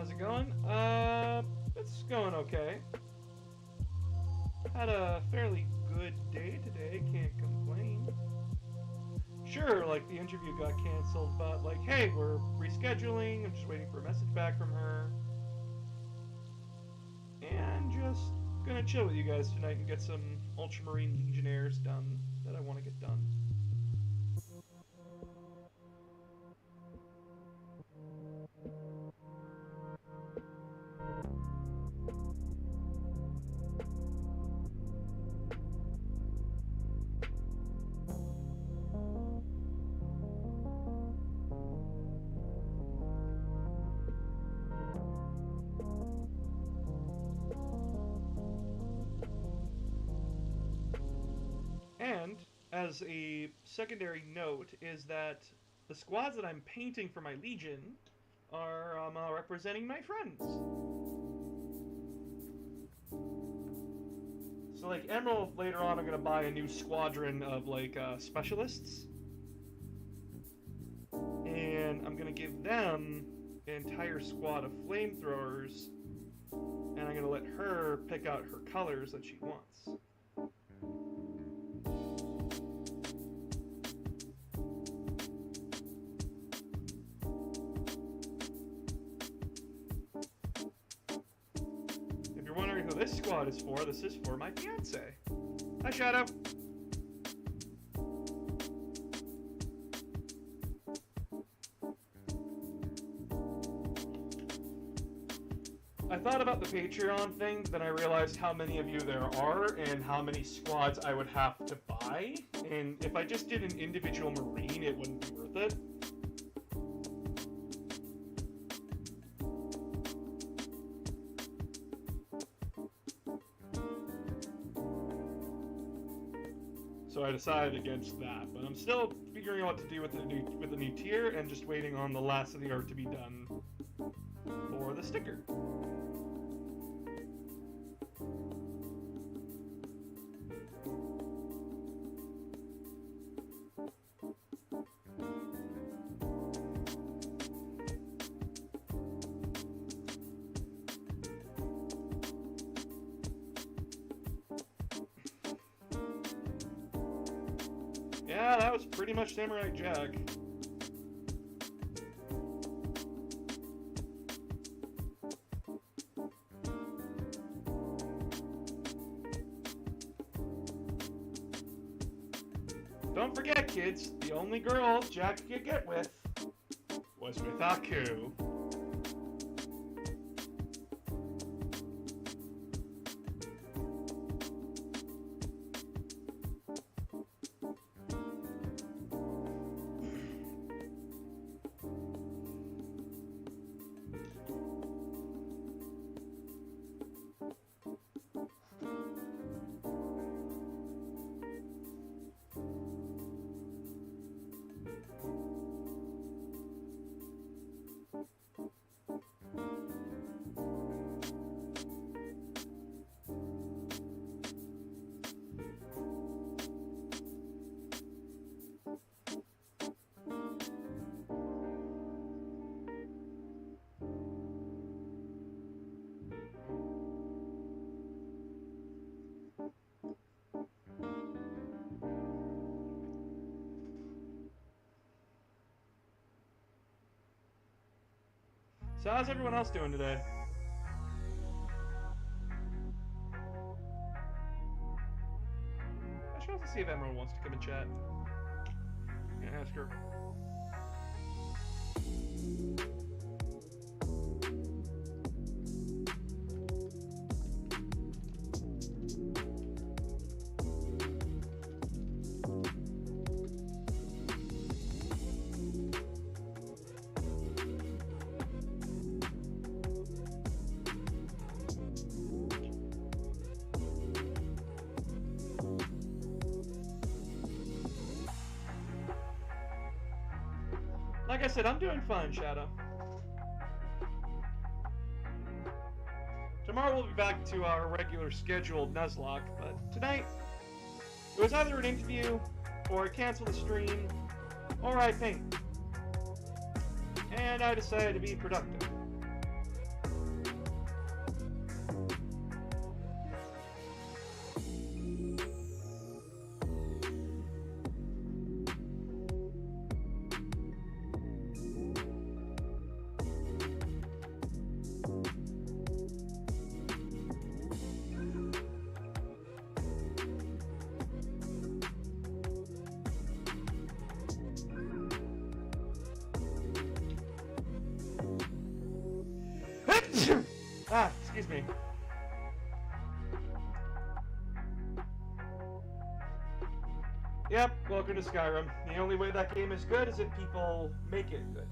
How's it going? It's going okay. Had a fairly good day today, can't complain. Sure, like the interview got canceled, but like, hey, we're rescheduling. I'm just waiting for a message back from her. And just gonna chill with you guys tonight and get some Ultramarine Legionnaires done that I want to get done. And as a secondary note is that the squads that I'm painting for my Legion are representing my friends. So like Emerald, later on I'm gonna buy a new squadron of like specialists, and I'm gonna give them an entire squad of flamethrowers, and I'm gonna let her pick out her colors that she wants. If you're wondering who this squad is for, this is for my fiance. Hi, Shadow. I thought about the Patreon thing, then I realized how many of you there are and how many squads I would have to buy. And if I just did an individual Marine, it wouldn't be worth it. So I decided against that, but I'm still figuring out what to do with the new tier and just waiting on the last of the art to be done for the sticker. Yeah, that was pretty much Samurai Jack. Don't forget, kids, the only girl Jack could get with was with Aku. So how's everyone else doing today? I should also see if Emerald wants to come and chat. I'm gonna ask her. Like I said, I'm doing fine, Shadow. Tomorrow we'll be back to our regular scheduled Nuzlocke, but tonight it was either an interview, or I cancel the stream, or I paint. And I decided to be productive. Ah, excuse me. Yep, welcome to Skyrim. The only way that game is good is if people make it good.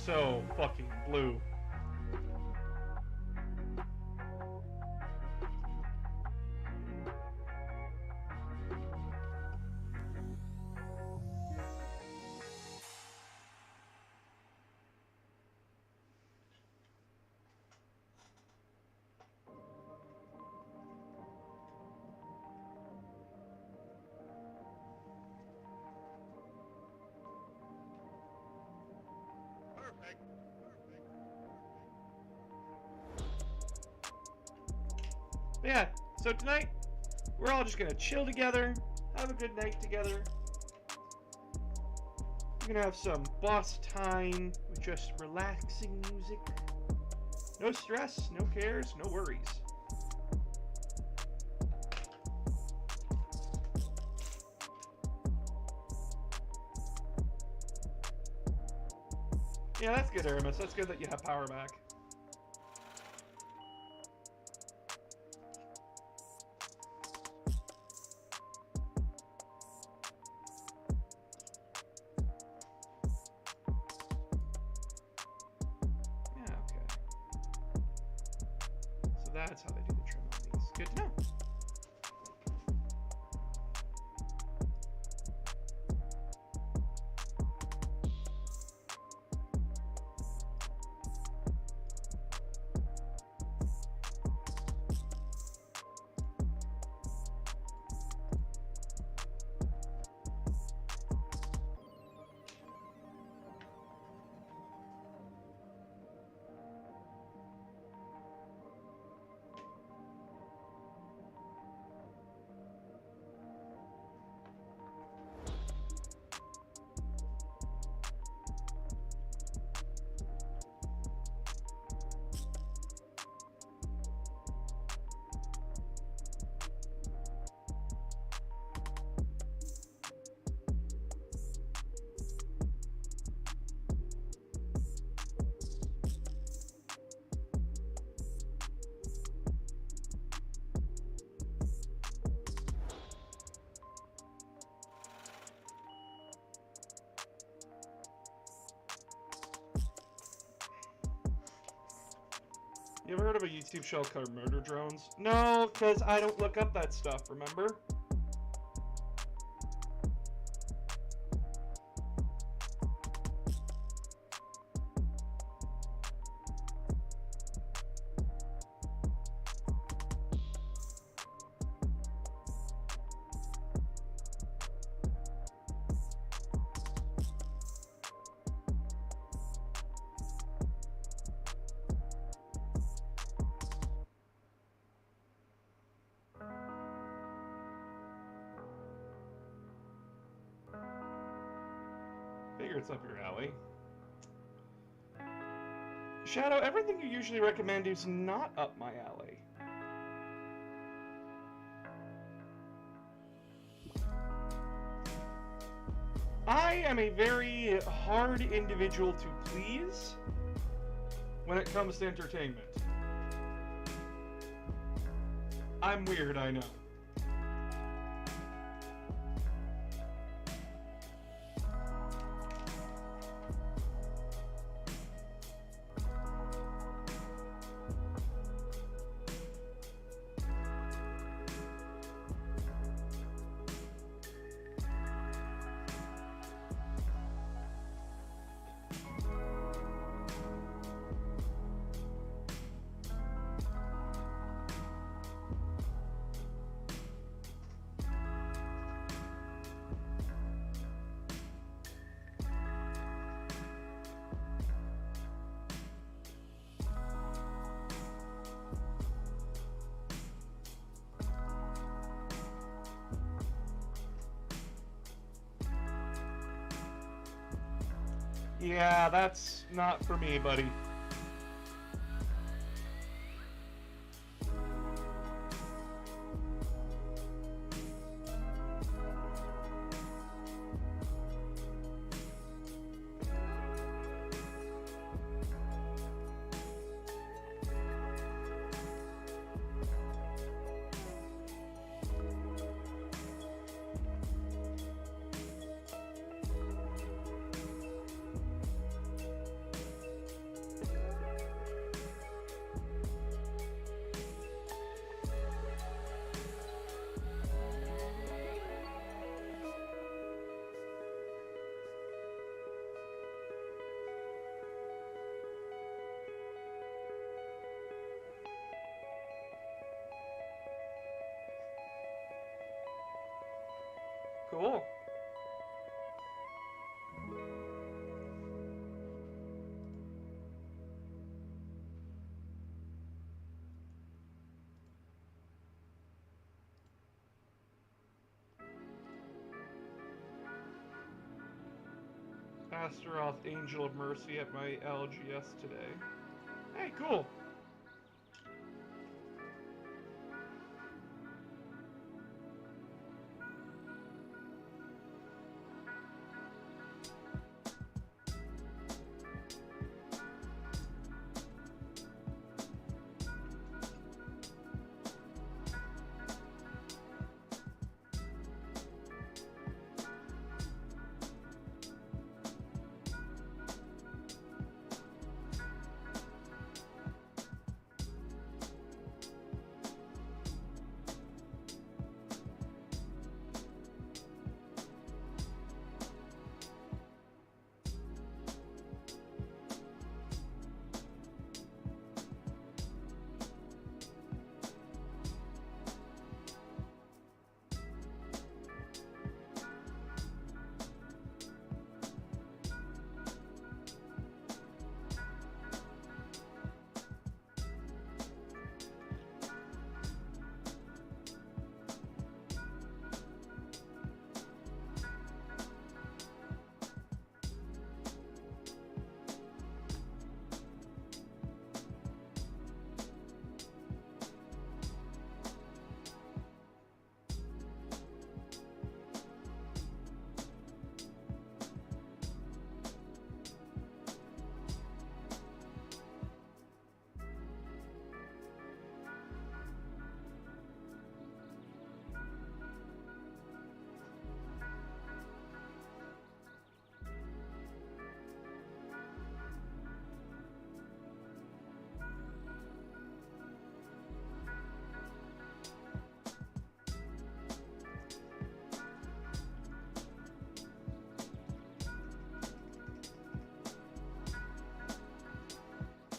So fucking blue. But yeah, so tonight, we're all just gonna chill together, have a good night together. We're gonna have some boss time with just relaxing music. No stress, no cares, no worries. Yeah, that's good, Aramis. That's good that you have power back. Yeah, okay. So that's how they do the trim on these. Good to know. You ever heard of a YouTube show called Murder Drones? No, because I don't look up that stuff, remember? Figure it's up your alley. Shadow, everything you usually recommend is not up my alley. I am a very hard individual to please when it comes to entertainment. I'm weird, I know. Yeah, that's not for me, buddy. Cool. Astaroth, Angel of Mercy at my LGS today. Hey, cool.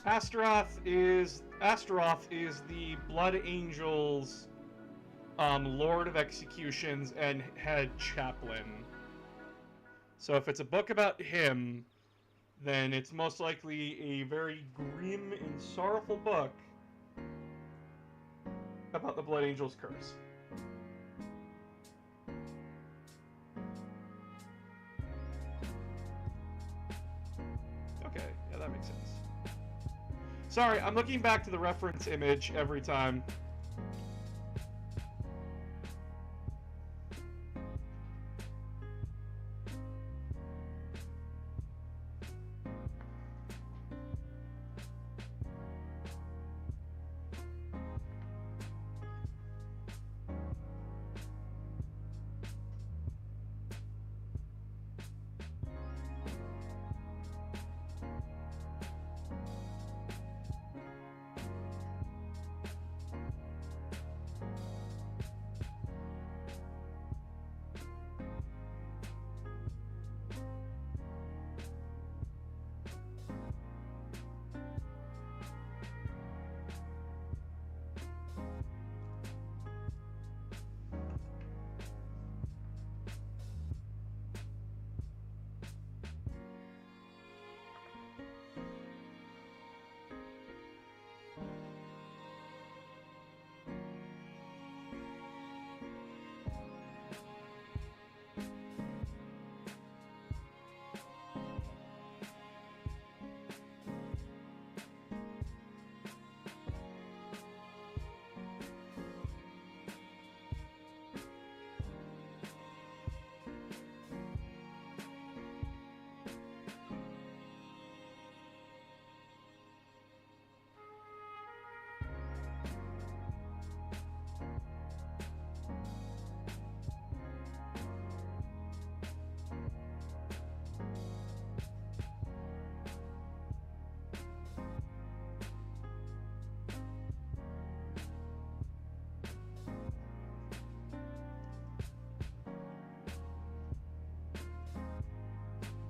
Astaroth is the Blood Angels Lord of Executions and head chaplain. So if it's a book about him, then it's most likely a very grim and sorrowful book about the Blood Angels curse. Okay, yeah, that makes sense. Sorry, I'm looking back to the reference image every time.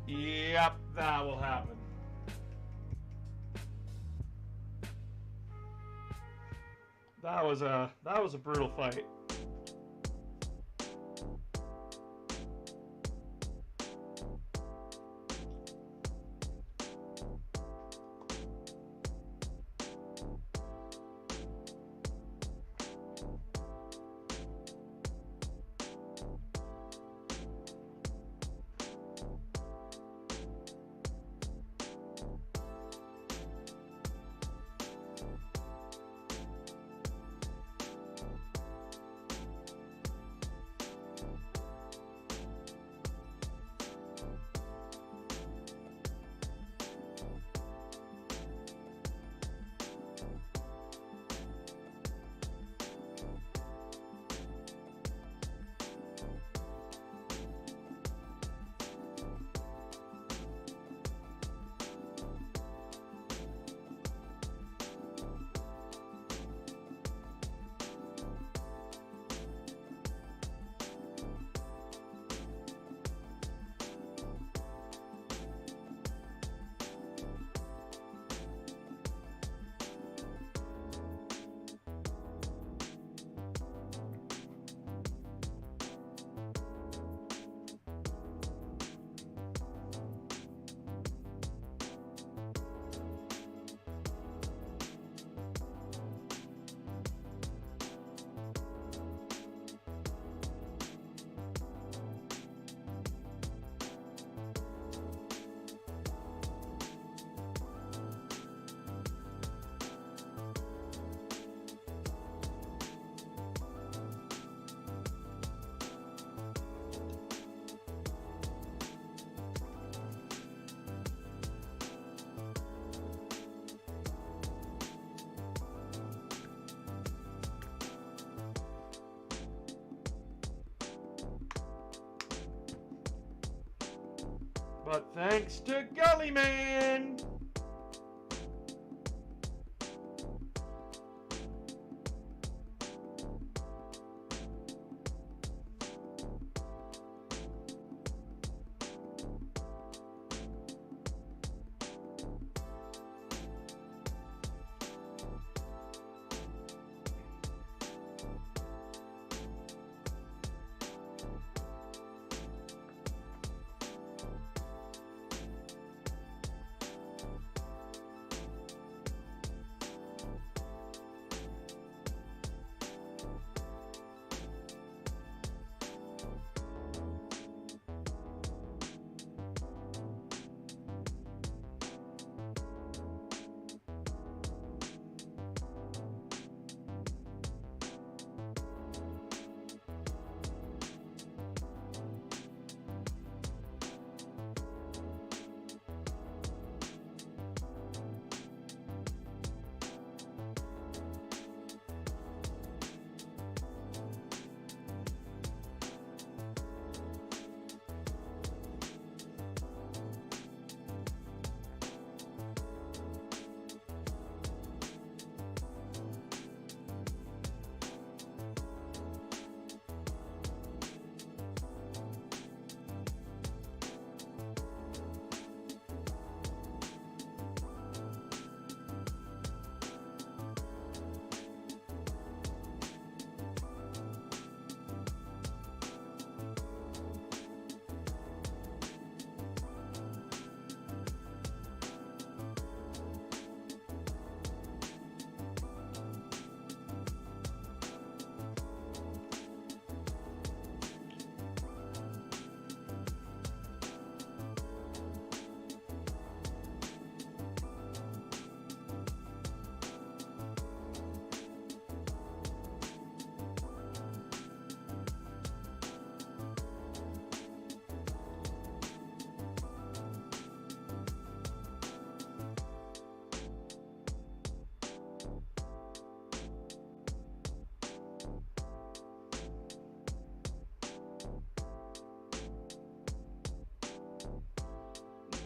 Yep, that will happen. That was a brutal fight. But thanks to Gully Man!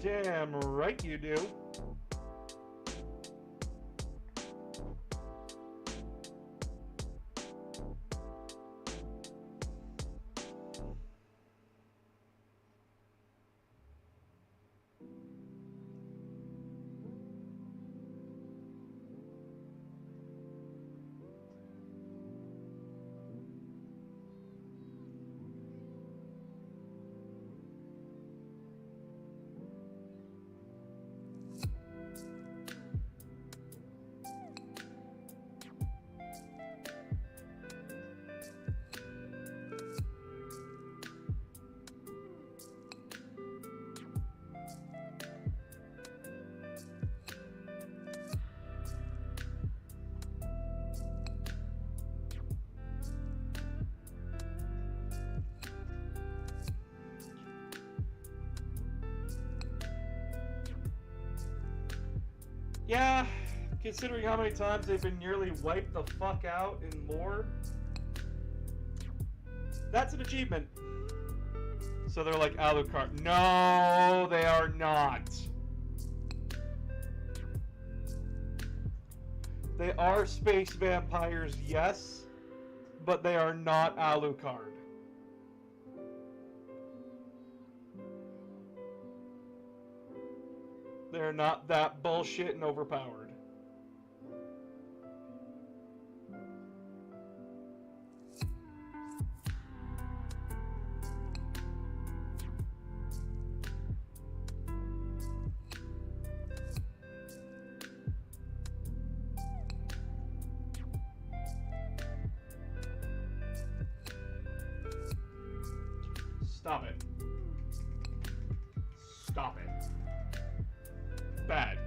Damn right you do. Yeah, considering how many times they've been nearly wiped the fuck out in lore, that's an achievement. So they're like Alucard. No, they are not. They are space vampires, yes, but they are not Alucard. They're not that bullshit and overpowered. Stop it. Stop it. Bad.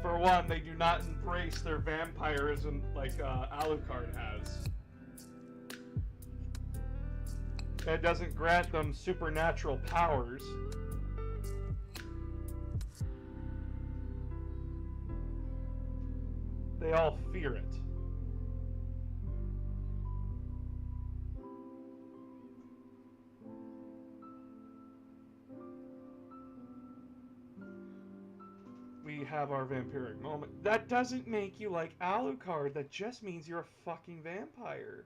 For one, they do not embrace their vampirism like Alucard has. It doesn't grant them supernatural powers. They all fear it. We have our vampiric moment. That doesn't make you like Alucard. That just means you're a fucking vampire.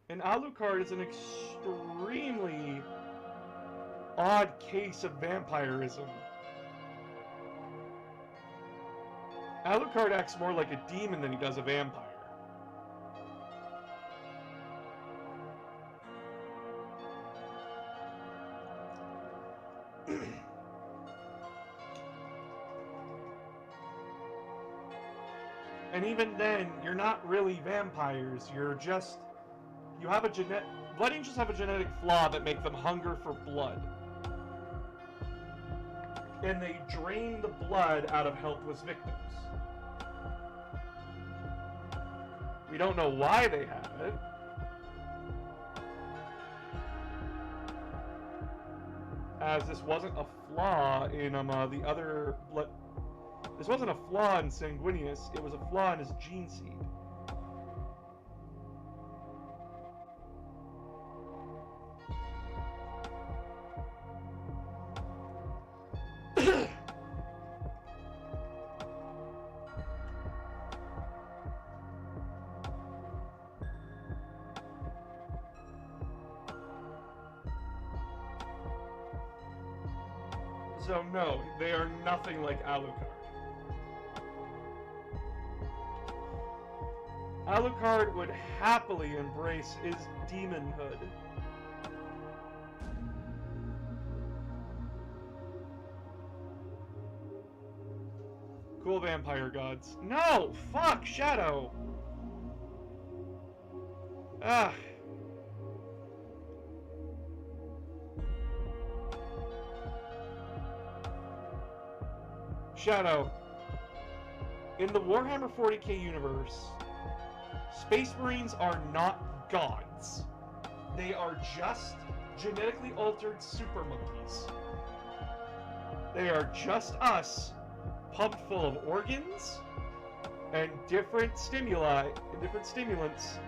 And Alucard is an extremely odd case of vampirism. Alucard acts more like a demon than he does a vampire. And even then, you're not really vampires. You're just... You have a genetic... Blood angels have a genetic flaw that makes them hunger for blood. And they drain the blood out of helpless victims. We don't know why they have it. As this wasn't a flaw in the other blood... This wasn't a flaw in Sanguinius, it was a flaw in his gene seed. So no, they are nothing like Alucard. Alucard would happily embrace his demonhood. Cool vampire gods. No! Fuck! Shadow! Ah. Shadow. In the Warhammer 40k universe, Space Marines are not gods. They are just genetically altered super monkeys. They are just us, pumped full of organs and different stimuli and different stimulants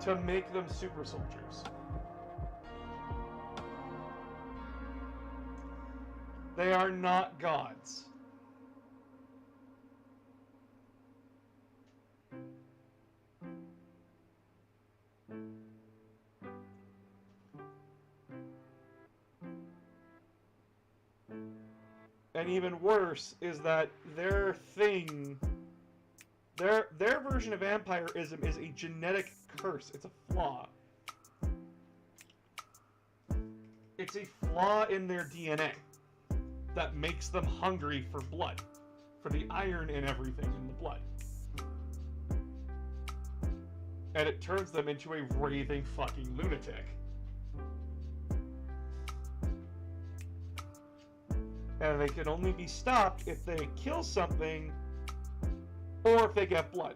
to make them super soldiers. They are not gods. And even worse is that their thing, their version of vampirism is a genetic curse. It's a flaw. It's a flaw in their DNA that makes them hungry for blood, for the iron and everything in the blood. And it turns them into a raving fucking lunatic. And they can only be stopped if they kill something or if they get blood.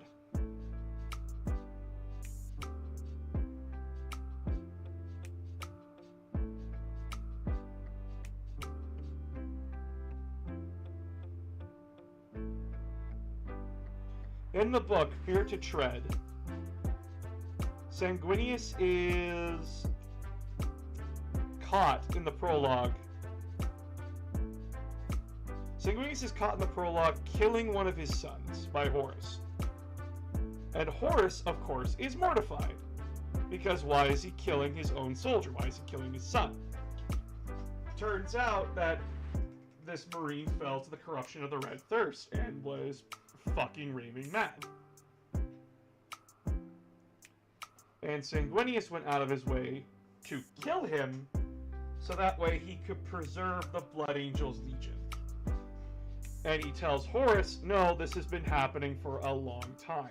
In the book, Fear to Tread, Sanguinius is caught in the prologue. Sanguinius is caught in the prologue killing one of his sons by Horus. And Horus, of course, is mortified. Because why is he killing his own soldier? Why is he killing his son? Turns out that this Marine fell to the corruption of the Red Thirst and was fucking raving mad. And Sanguinius went out of his way to kill him so that way he could preserve the Blood Angel's Legion. And he tells Horus, no, this has been happening for a long time.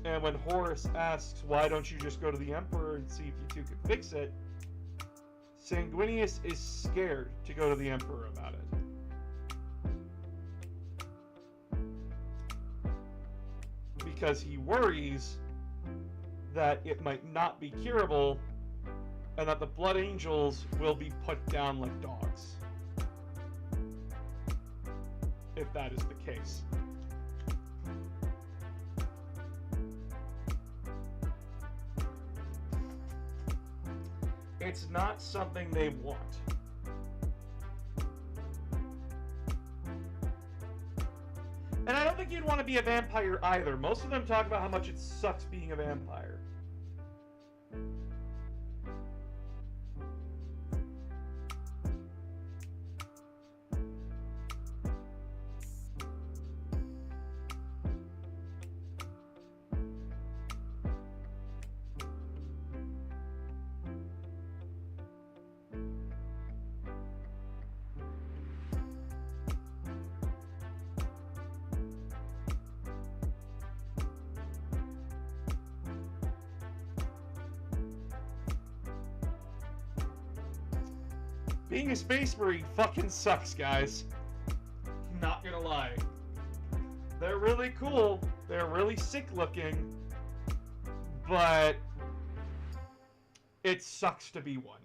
And when Horus asks, why don't you just go to the Emperor and see if you two can fix it, Sanguinius is scared to go to the Emperor about it. Because he worries that it might not be curable and that the Blood Angels will be put down like dogs. If that is the case. It's not something they want. And I don't think you'd want to be a vampire either. Most of them talk about how much it sucks being a vampire. Being a Space Marine fucking sucks, guys. Not gonna lie. They're really cool. They're really sick looking. But it sucks to be one.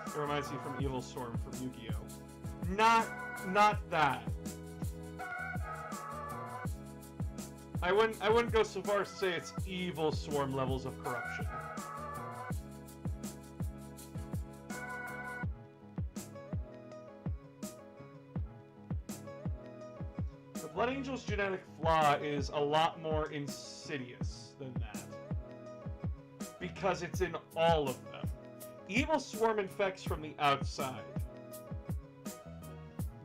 It reminds me from Evil Storm from Yu-Gi-Oh! Not that. I wouldn't go so far as to say it's Evil Swarm levels of corruption. The Blood Angel's genetic flaw is a lot more insidious than that. Because it's in all of them. Evil Swarm infects from the outside.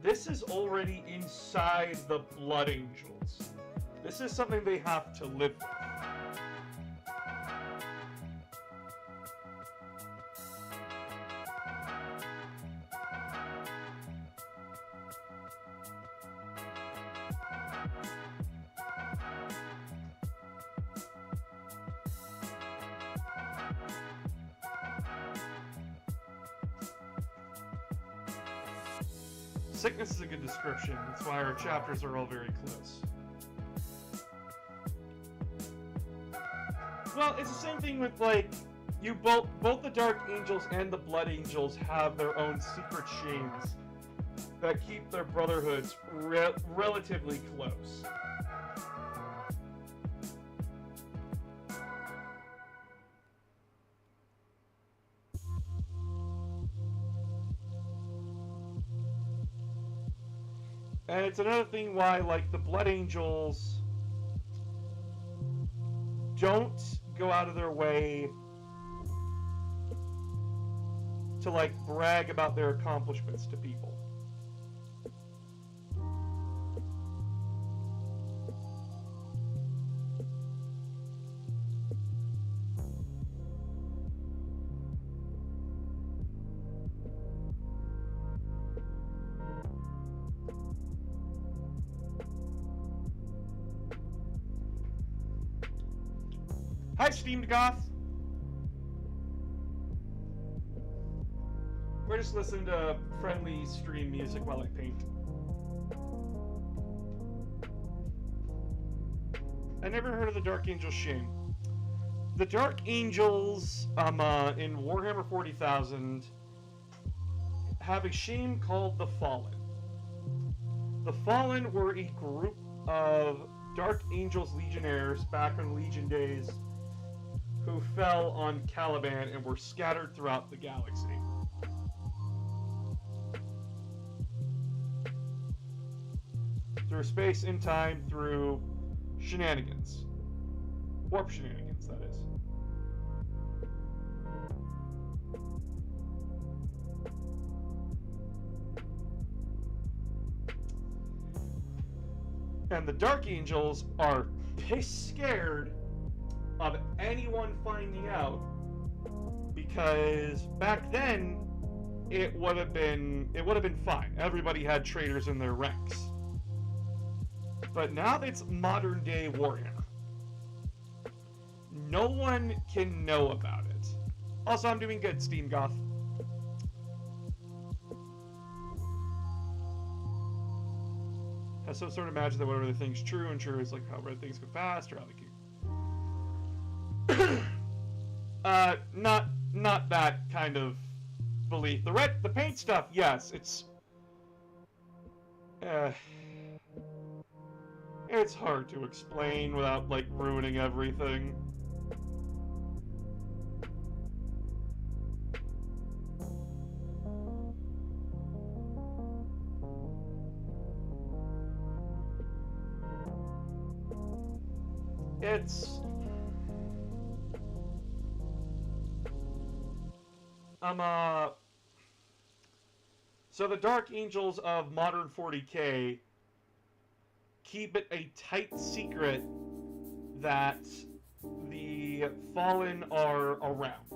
This is already inside the Blood Angels. This is something they have to live with. Sickness is a good description. That's why our chapters are all very close. Well, it's the same thing with, like, you both the Dark Angels and the Blood Angels have their own secret shames that keep their brotherhoods relatively close. And it's another thing why, like, the Blood Angels don't go out of their way to, like, brag about their accomplishments to people. Hi, Steamed Goth. We're just listening to friendly stream music while I paint. I never heard of the Dark Angel shame. The Dark Angels in Warhammer 40,000 have a shame called the Fallen. The Fallen were a group of Dark Angels legionnaires back in Legion days who fell on Caliban and were scattered throughout the galaxy. Through space and time, through shenanigans. Warp shenanigans, that is. And the Dark Angels are piss scared of anyone finding out, because back then it would have been fine. Everybody had traitors in their ranks. But now that it's modern day Warhammer, no one can know about it. Also, I'm doing good, Steam Goth. Has some sort of magic that whatever the thing's true, and true is like how red things go fast, or how they keep. Not that kind of belief. The paint stuff, yes, it's hard to explain without, like, ruining everything. It's... So the Dark Angels of Modern 40K keep it a tight secret that the Fallen are around.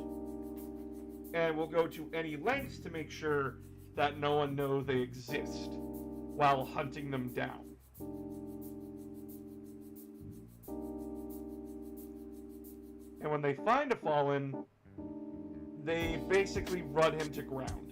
And will go to any lengths to make sure that no one knows they exist while hunting them down. And when they find a Fallen, they basically run him to ground.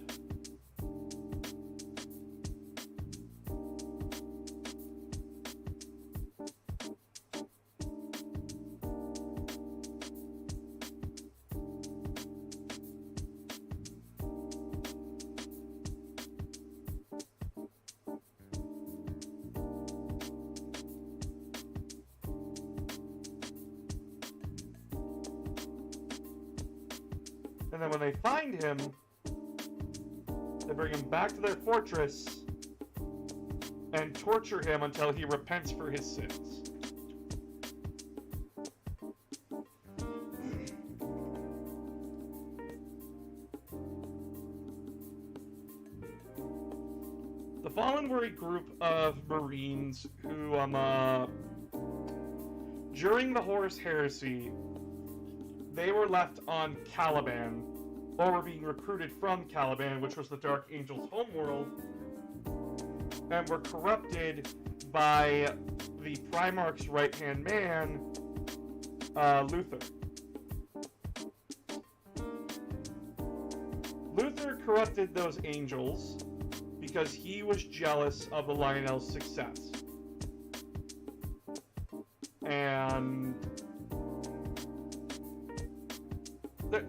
And then when they find him, they bring him back to their fortress and torture him until he repents for his sins. The Fallen were a group of Marines who, during the Horus Heresy, they were left on Caliban, or were being recruited from Caliban, which was the Dark Angels' homeworld, and were corrupted by the Primarch's right-hand man, Luther. Luther corrupted those angels because he was jealous of the Lionel's success. And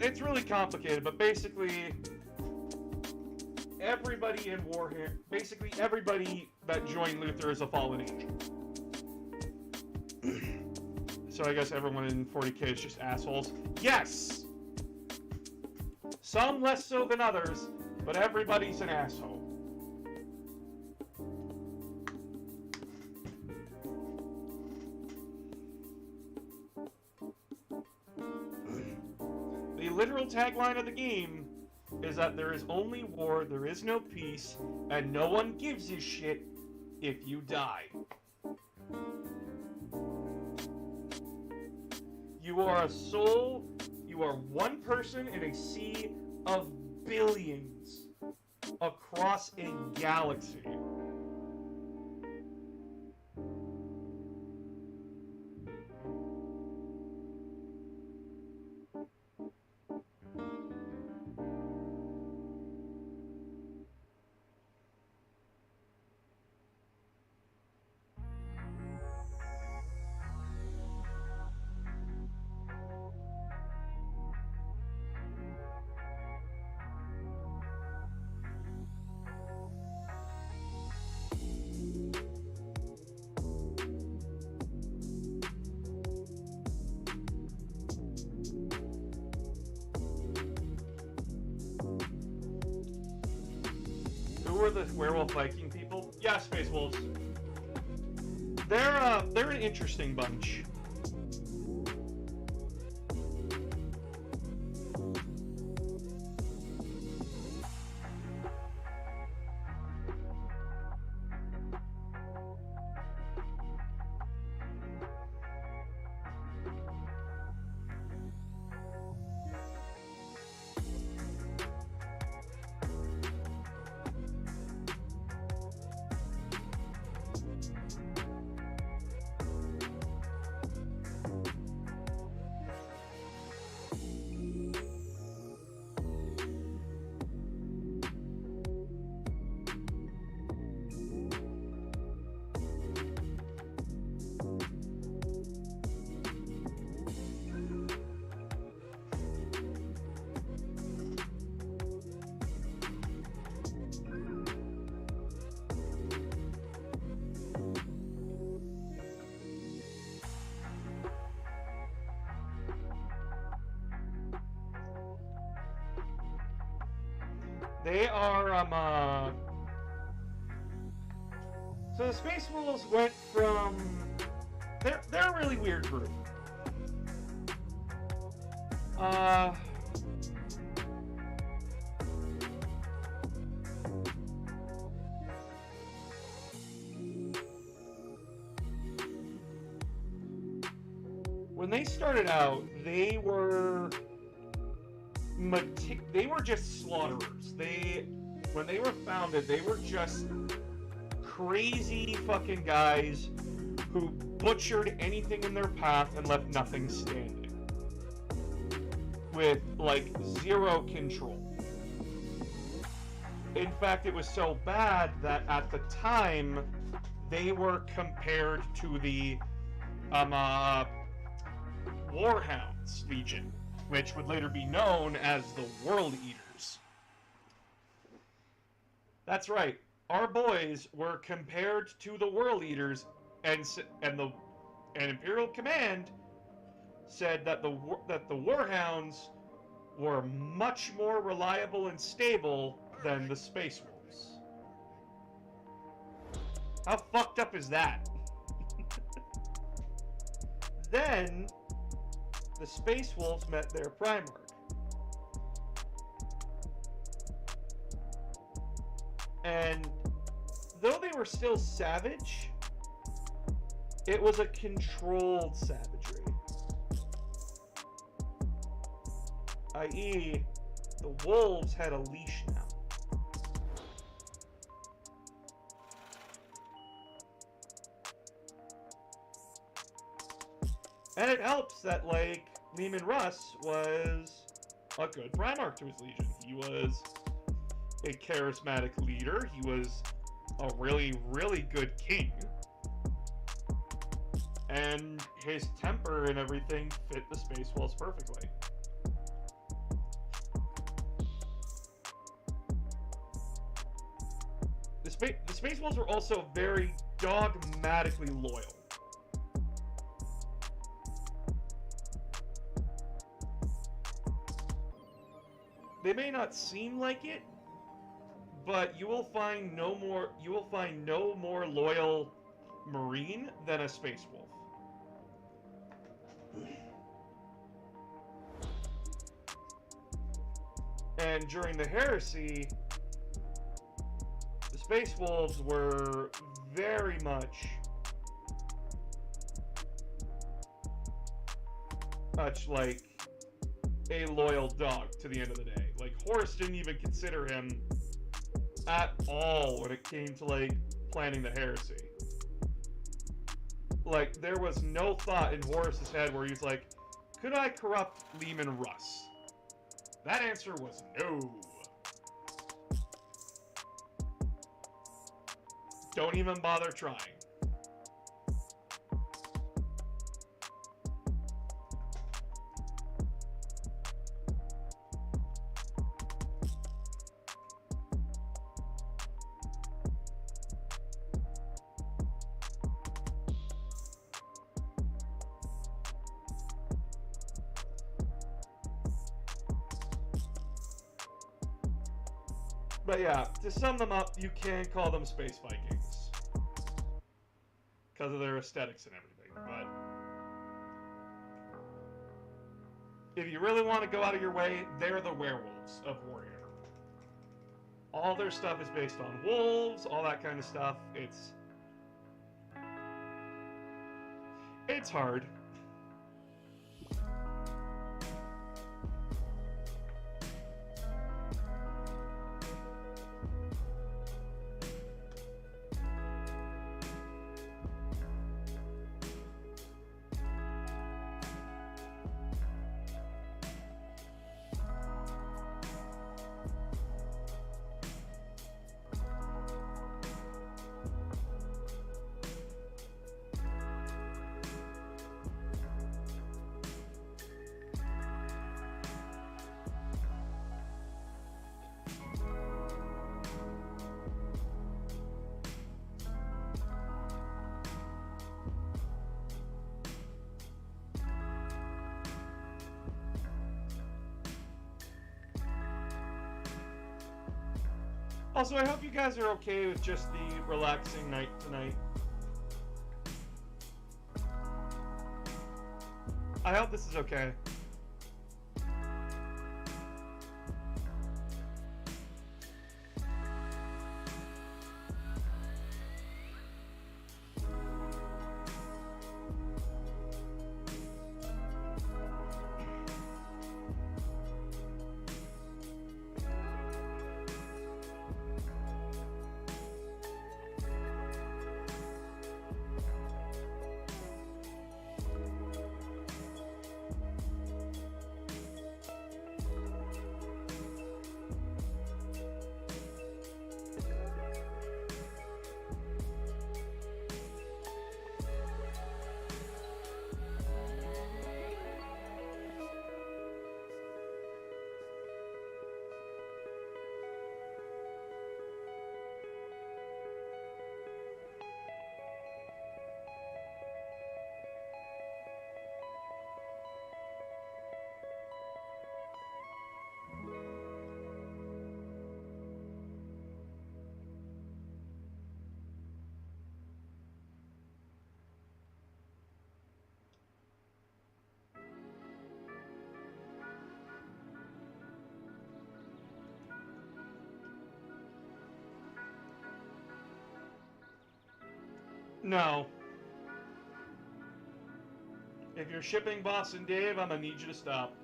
it's really complicated, but basically everybody in Warhammer, basically everybody that joined Luther is a fallen angel. So I guess everyone in 40K is just assholes. Yes! Some less so than others, but everybody's an asshole. The literal tagline of the game is that there is only war, there is no peace, and no one gives a shit if you die. You are a soul, you are one person in a sea of billions across a galaxy. Who are the werewolf Viking people? Yeah, Space Wolves. They're an interesting bunch. They are so the Space Wolves went from they're a really weird group. When they started out, they were just slaughterers. When they were founded, they were just crazy fucking guys who butchered anything in their path and left nothing standing. With, like, zero control. In fact, it was so bad that at the time, they were compared to the, Warhounds Legion, which would later be known as the World Eaters. That's right. Our boys were compared to the World Eaters, and Imperial Command said that the Warhounds were much more reliable and stable than the Space Wolves. How fucked up is that? Then the Space Wolves met their Primarch. And though they were still savage, it was a controlled savagery. I.e., the wolves had a leash now. And it helps that, like, Leman Russ was a good Primarch to his Legion. He was a charismatic leader. He was a really, really good king. And his temper and everything fit the Space Wolves perfectly. The Space Wolves were also very dogmatically loyal. They may not seem like it, but you will find no more loyal Marine than a Space Wolf. And during the Heresy, the Space Wolves were very much like a loyal dog to the end of the day. Like, Horus didn't even consider him at all when it came to, like, planning the Heresy. Like, there was no thought in Horus's head where he's like, could I corrupt Leman Russ? That answer was no. Don't even bother trying. But yeah, to sum them up, you can call them Space Vikings. Because of their aesthetics and everything, but if you really want to go out of your way, they're the werewolves of Warrior. All their stuff is based on wolves, all that kind of stuff. It's hard. Also, I hope you guys are okay with just the relaxing night tonight. I hope this is okay. No. If you're shipping Boston Dave, I'm gonna need you to stop.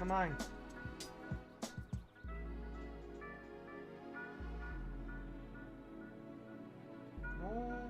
Come on. No.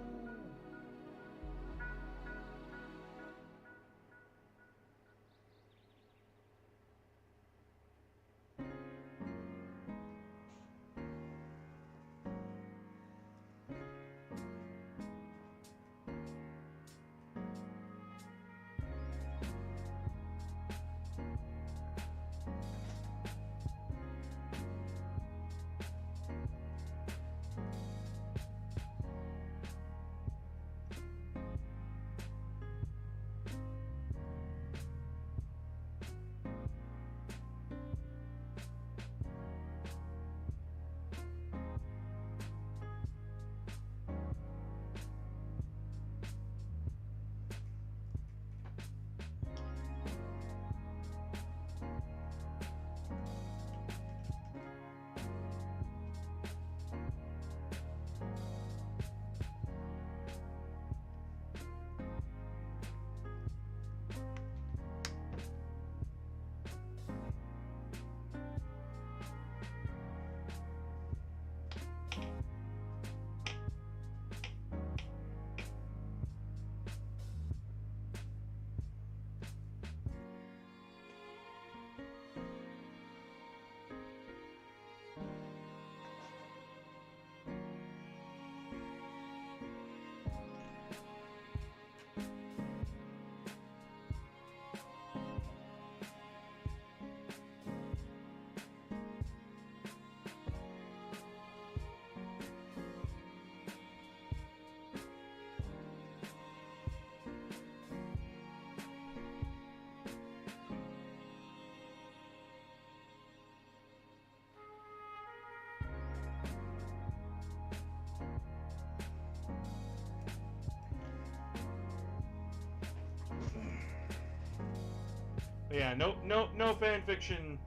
Yeah, no fan fiction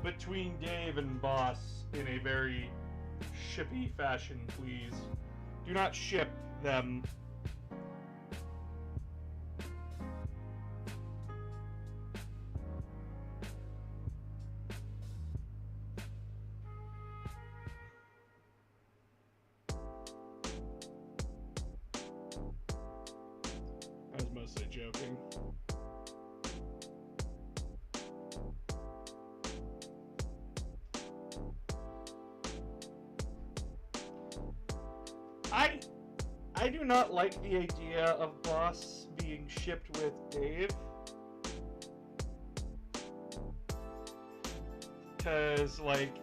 between Dave and Boss in a very shippy fashion, please. Do not ship them. I was mostly joking. I do not like the idea of Boss being shipped with Dave. Because, like,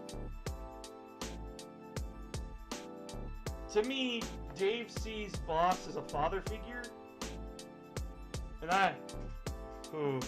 to me, Dave sees Boss as a father figure. And ooh.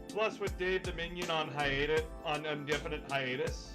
Plus, with Dave the Minion on hiatus, on indefinite hiatus.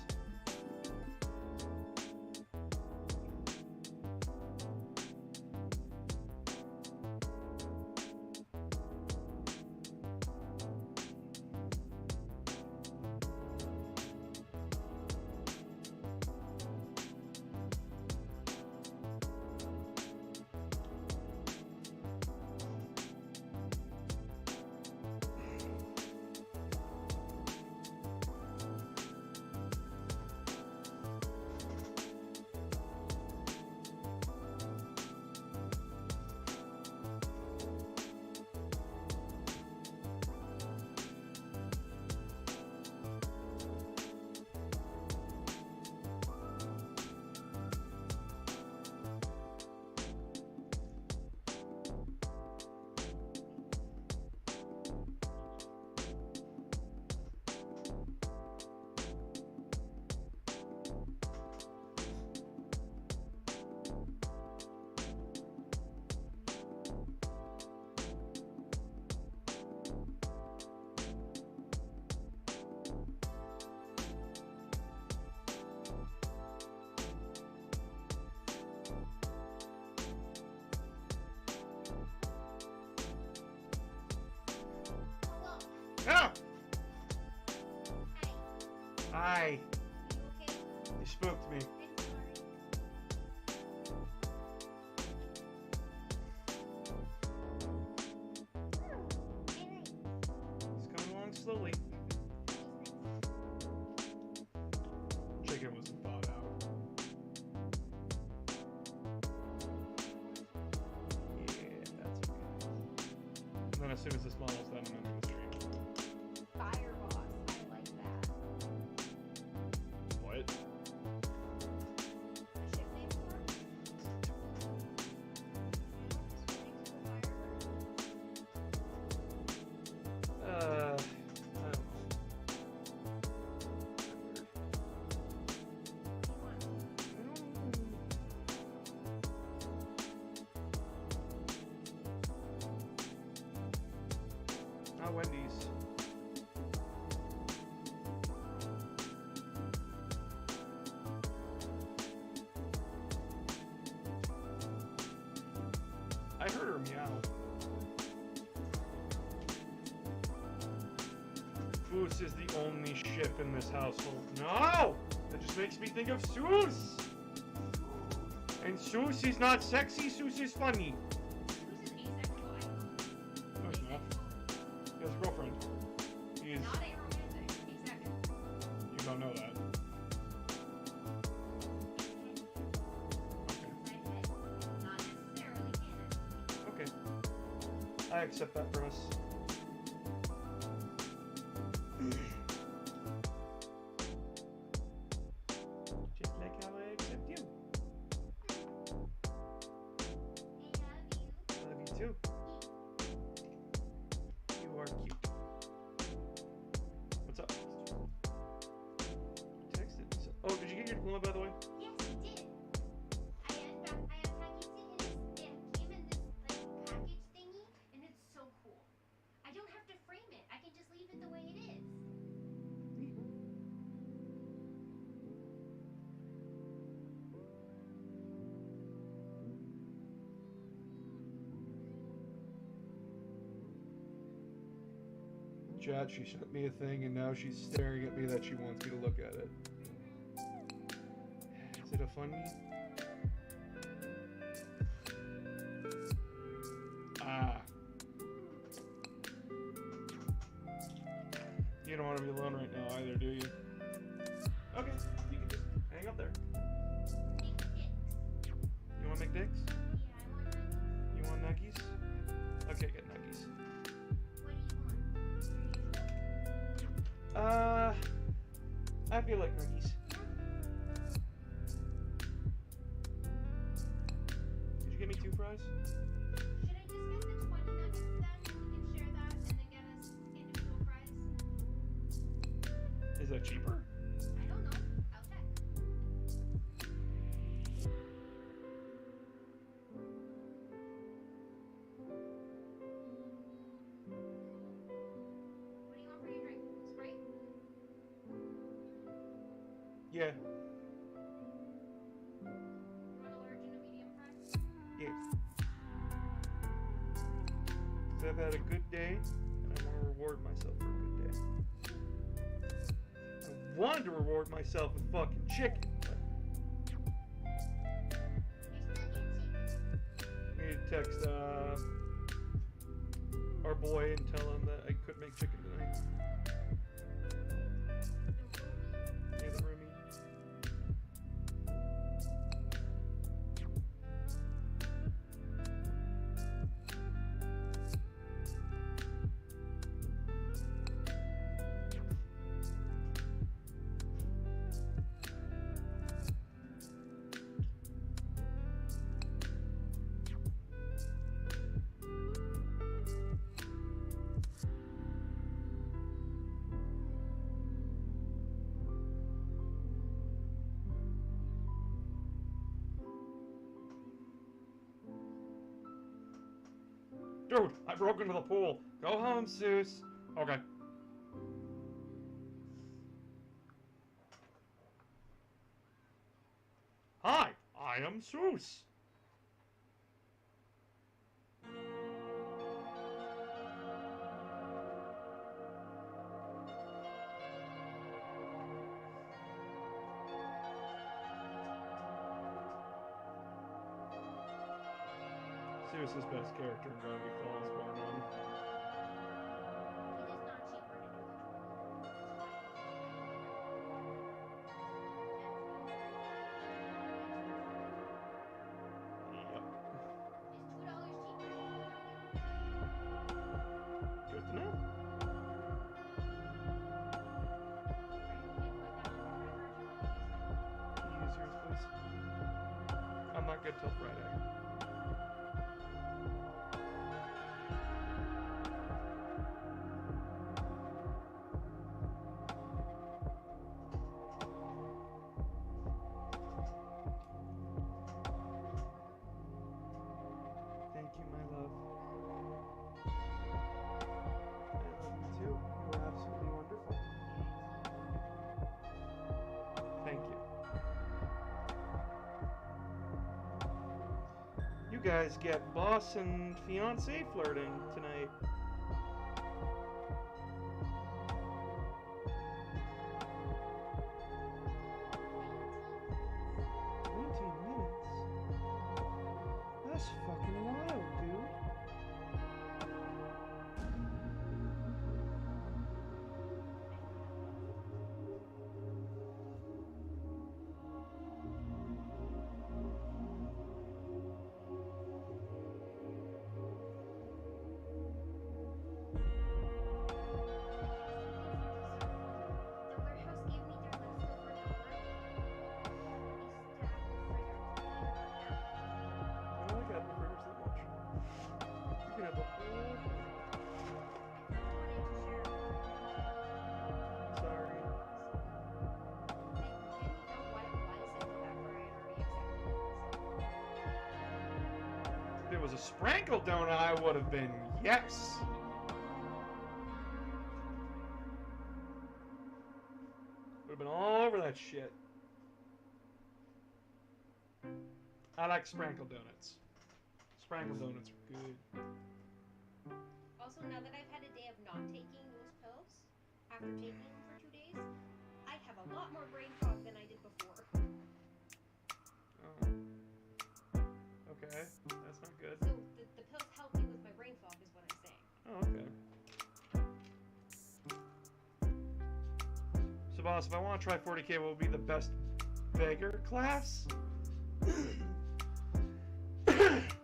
Ah! Hi. Okay. You spooked me. It's coming along slowly. Chicken wasn't thawed out. Yeah, that's okay. And then as soon as this model's done, I'm gonna do the stream. Fire boss. I like that. What? Ship name for it? I don't know. Ah, Wendy's. I heard her meow. Foos is the only ship in this household. No! That just makes me think of Soos! And Soos is not sexy, Soos is funny. Who's an asexual icon? No, he's not. He has a girlfriend. He is. Not a romantic. Asexual. You don't know that. Not necessarily canon. Okay. I accept that premise. Just like how I accept you. I love you. I love you too. You are cute. your diploma, by the way? Yes, I did. I have packaged it in this. It came in this like package thingy, and it's so cool. I don't have to frame it. I can just leave it the way it is. Chat, she sent me a thing and now she's staring at me that she wants me to look at it. Is it a funny? Ah. You don't want to be alone right now either, do you? Okay, you can just hang up there. Make dicks. You want to make dicks? Yeah, I want nuggets. You want nuggies? Okay, get nuggies. What do you want? I feel like nuggies. Did you get me 2 fries? Should I just get the 20 nuggets then? We can share that and then get us individual fries? Is that cheaper? I don't know. I'll check. What do you want for your drink? Sprite? Yeah. You want a large and a medium fry? Yeah. 'Cause I've had a good day, and I want to reward myself for a good day. I wanted to reward myself with fucking chicken, but I need to text our boy and tell him that I couldn't make chicken tonight. Yeah, the roomie. Dude, I broke into the pool. Go home, Seuss. Okay. Hi, I am Seuss. Seuss's best character in Gravity Falls, bar none. It is not cheaper to do the 20. Yep. It's $2 cheaper. Good to know. Can you use yours, please? I'm not good till Friday. Thank you, my love. I love you too. You're absolutely wonderful. Thank you. You guys get boss and fiance flirting tonight. That's fucking wild, dude. was a sprinkle donut, I would have been yes. Would have been all over that shit. I like sprinkle donuts. Sprinkle donuts are good. Also, now that I've had a day of not taking those pills, after taking them for 2 days, I have a lot more brain fog than I did before. Oh. Okay, that's not good. So the pills help me with my brain fog is what I'm saying. Oh, okay. So, boss, if I want to try 40k, what would be the best beggar class?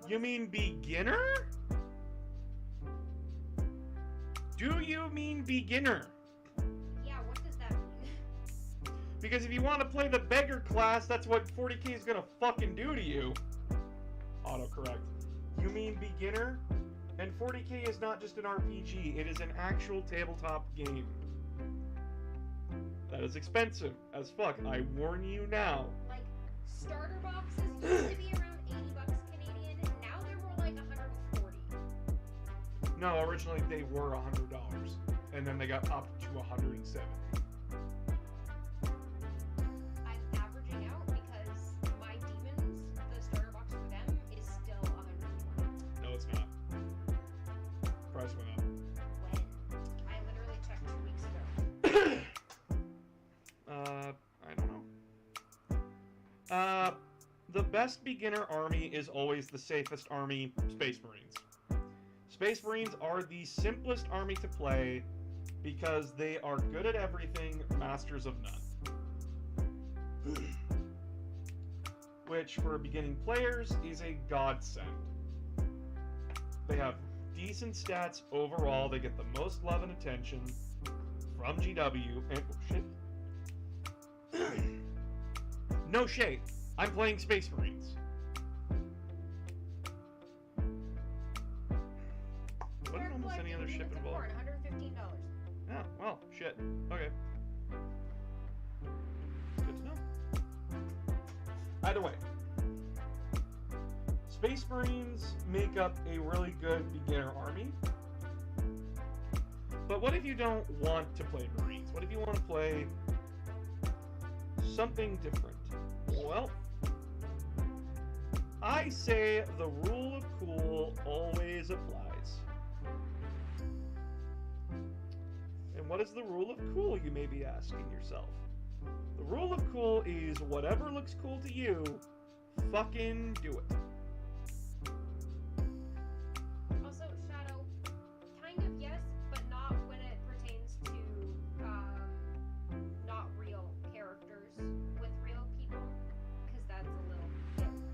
You mean beginner? Do you mean beginner? Yeah, what does that mean? Because if you want to play the beggar class, that's what 40k is gonna fucking do to you. Autocorrect. You mean beginner? And 40k is not just an RPG, it is an actual tabletop game. That is expensive as fuck, I warn you now. Like, starter boxes used to be around 80 bucks Canadian, now they're more like 140. No, originally they were $100, and then they got upped to $170. I'm averaging out because my demons, the starter box for them is still 120. No, it's not. Price went up. When? I literally checked 2 weeks ago. I don't know. The best beginner army is always the safest army, Space Marines. Space Marines are the simplest army to play because they are good at everything, masters of none. Which, for beginning players, is a godsend. They have decent stats overall, they get the most love and attention from GW, and oh shit. No shade, I'm playing Space Marines. Wasn't almost any other ship involved. $115. Oh, well, shit. Okay. Good to know. Either way, Space Marines make up a really good beginner army. But what if you don't want to play Marines? What if you want to play something different? Well, I say the rule of cool always applies. And what is the rule of cool, you may be asking yourself? The rule of cool is whatever looks cool to you, fucking do it. Also, Shadow, kind of yes, but not when it pertains to not real characters with real people, because that's a little bit weird.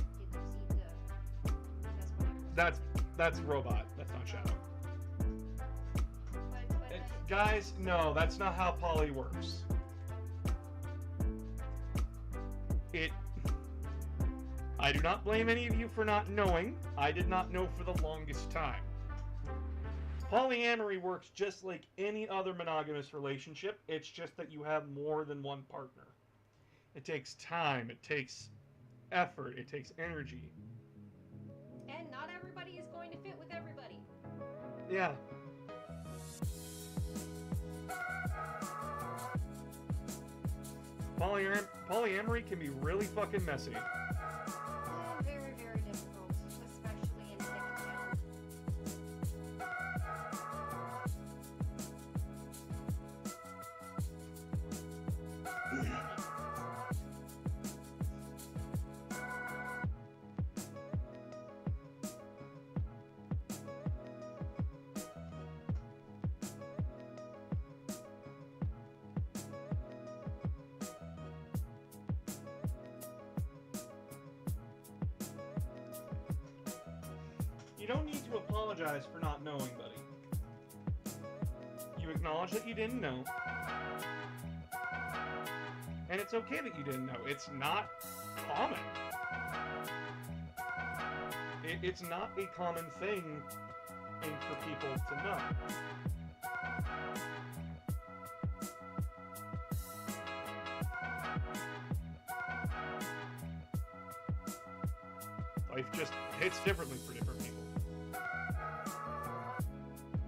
You can see That's robot. That's not Shadow. But Guys, no, that's not how poly works. I do not blame any of you for not knowing. I did not know for the longest time. Polyamory works just like any other monogamous relationship. It's just that you have more than one partner. It takes time, it takes effort, it takes energy. and not everybody is going to fit with everybody. Yeah. Polyamory can be really fucking messy. And very, very difficult, especially in Hicktown. You don't need to apologize for not knowing, buddy. You acknowledge that you didn't know. And it's okay that you didn't know. It's not common. It's not a common thing for people to know. Life just hits differently for different people.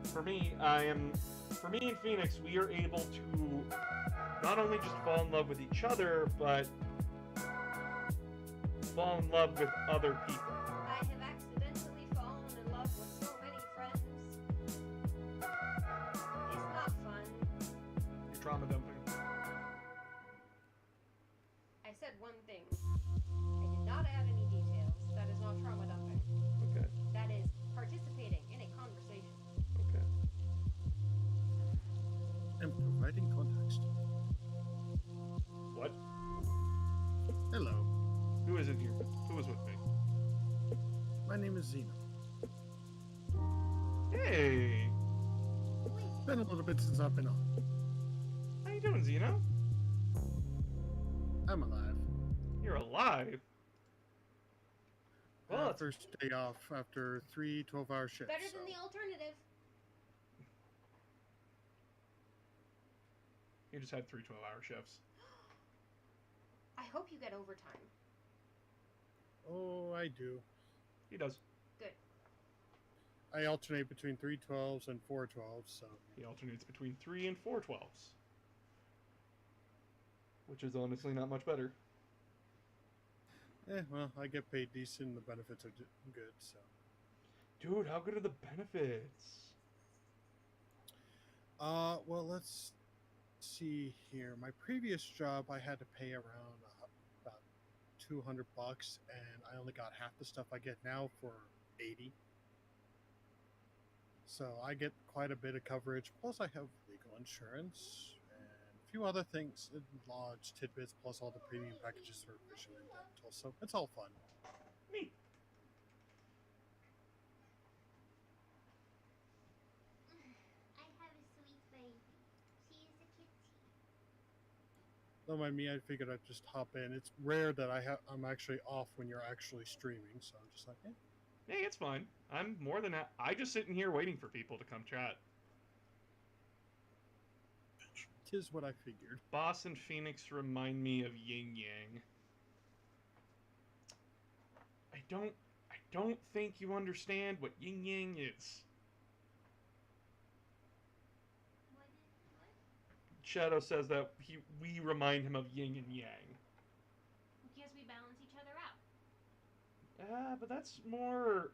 For me in Phoenix, we are able to not only just fall in love with each other, but fall in love with other people. I have accidentally fallen in love with so many friends. It's not fun. You're trauma dumping. I said one thing. I did not add any details. That is not trauma dumping. Okay. That is participating in a conversation. Okay. And providing context. What? Hello, Who is in here? Who is with me? my name is Zeno. Hey! Been a little bit since I've been on. How you doing, Zeno? I'm alive. You're alive? Well, it's First day off after 3 12-hour shifts. Better than the alternative. You just had 3 12-hour shifts. I hope you get overtime. Oh, I do. He does. Good. I alternate between 3 12s and 4 12s, so. He alternates between 3 and 4 12s. Which is honestly not much better. Well, I get paid decent and the benefits are good, so. Dude, how good are the benefits? Well, let's see here. My previous job, I had to pay around about $200, and I only got half the stuff I get now for $80. So I get quite a bit of coverage. Plus, I have legal insurance and a few other things, lodge tidbits, plus all the premium packages for vision and dental. So it's all fun. Neat. I have a sweet baby. She is a kitty. Don't mind me. I figured I'd just hop in. It's rare that I'm actually off when you're actually streaming, so I'm just like, Hey, it's fine. I'm more than I just sitting here waiting for people to come chat. tis what I figured. Boss and Phoenix remind me of Yin Yang. I don't think you understand what Yin Yang is. What? Shadow says that we remind him of Yin and Yang. Because we balance each other out. But that's more.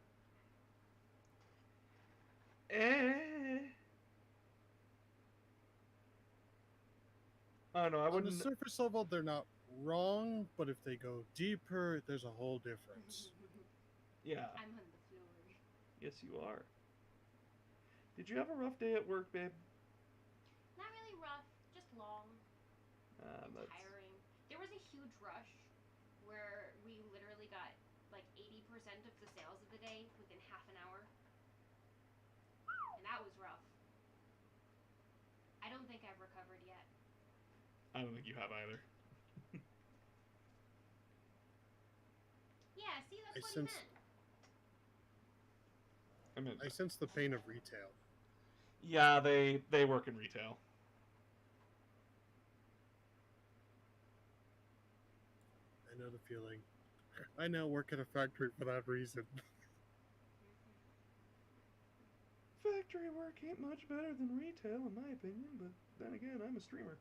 I don't know. I On the wouldn't. surface level, they're not wrong, but if they go deeper, there's a whole difference. Yeah. I'm on the floor. Yes, you are. Did you have a rough day at work, babe? Not really rough, just long. And That's... tiring. There was a huge rush where we literally got like 80% of the sales of the day within half an hour. And that was rough. I don't think I've recovered yet. I don't think you have either. Yeah, see, that's I what sense- he meant. I sense the pain of retail. Yeah, they work in retail. I know the feeling. I now work at a factory for that reason. Factory work ain't much better than retail, in my opinion, but then again, I'm a streamer.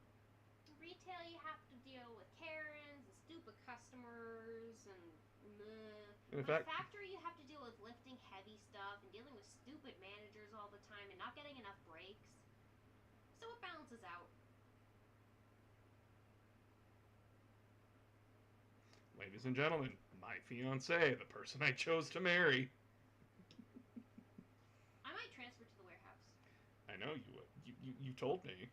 Retail, you have to deal with Karens and stupid customers and meh. In With fact, factory, you have to deal with lifting heavy stuff and dealing with stupid managers all the time and not getting enough breaks. So it balances out. ladies and gentlemen, my fiance, the person I chose to marry. I might transfer to the warehouse. I know you would. You told me.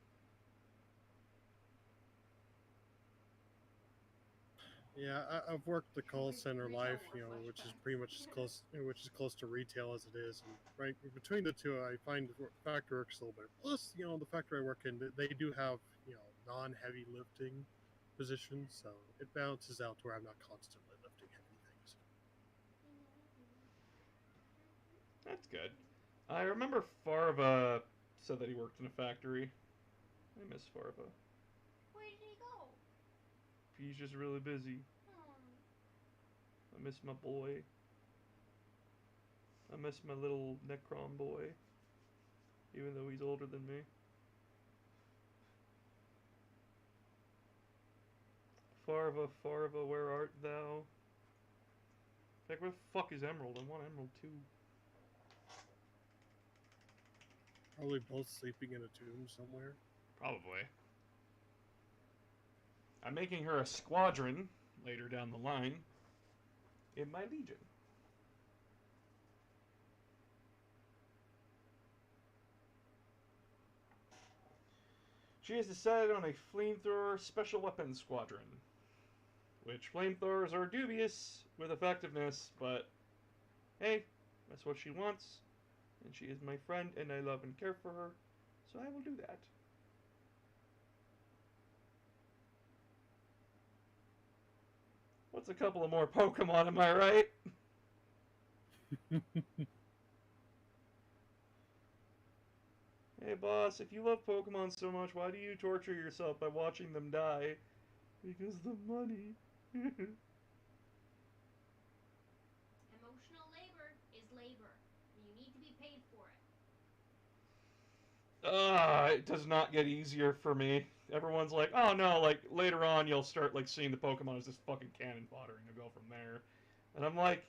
Yeah, I've worked the call center Retail life, or which is flashbacks. pretty much as close to retail as it is. And right between the two, I find factory works a little bit. Plus, the factory I work in, they do have non-heavy lifting positions, so it balances out to where I'm not constantly lifting heavy things. That's good. I remember Farva said that he worked in a factory. I miss Farva. Where did he go? He's just really busy. Hmm. I miss my boy. I miss my little Necron boy, even though he's older than me. Farva, Farva, where art thou? Like, where the fuck is Emerald? I want Emerald too. Probably both sleeping in a tomb somewhere. Probably. I'm making her a squadron later down the line in my legion. She has decided on a flamethrower special weapons squadron, which flamethrowers are dubious with effectiveness, but hey, that's what she wants, and she is my friend, and I love and care for her, so I will do that. What's a couple of more Pokemon, am I right? Hey boss, if you love Pokemon so much, why do you torture yourself by watching them die? Because the money. Emotional labor is labor. You need to be paid for it. It does not get easier for me. Everyone's like, oh no, like later on you'll start like seeing the Pokemon as this fucking cannon fodder and you'll go from there. And I'm like,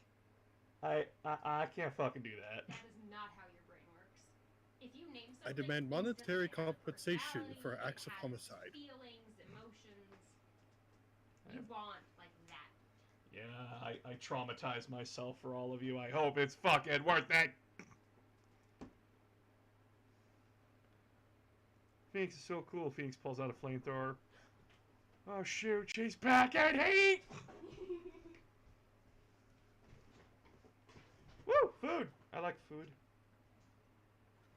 I can't fucking do that. That is not how your brain works. If you name I something, demand monetary instantly it has a compensation for personality, acts it of has homicide. feelings, emotions. You bond like that. Yeah, I traumatize myself for all of you. I hope it's fucking worth it. Phoenix is so cool. Phoenix pulls out a flamethrower. Oh shoot, she's back at heat! Woo! Food! I like food.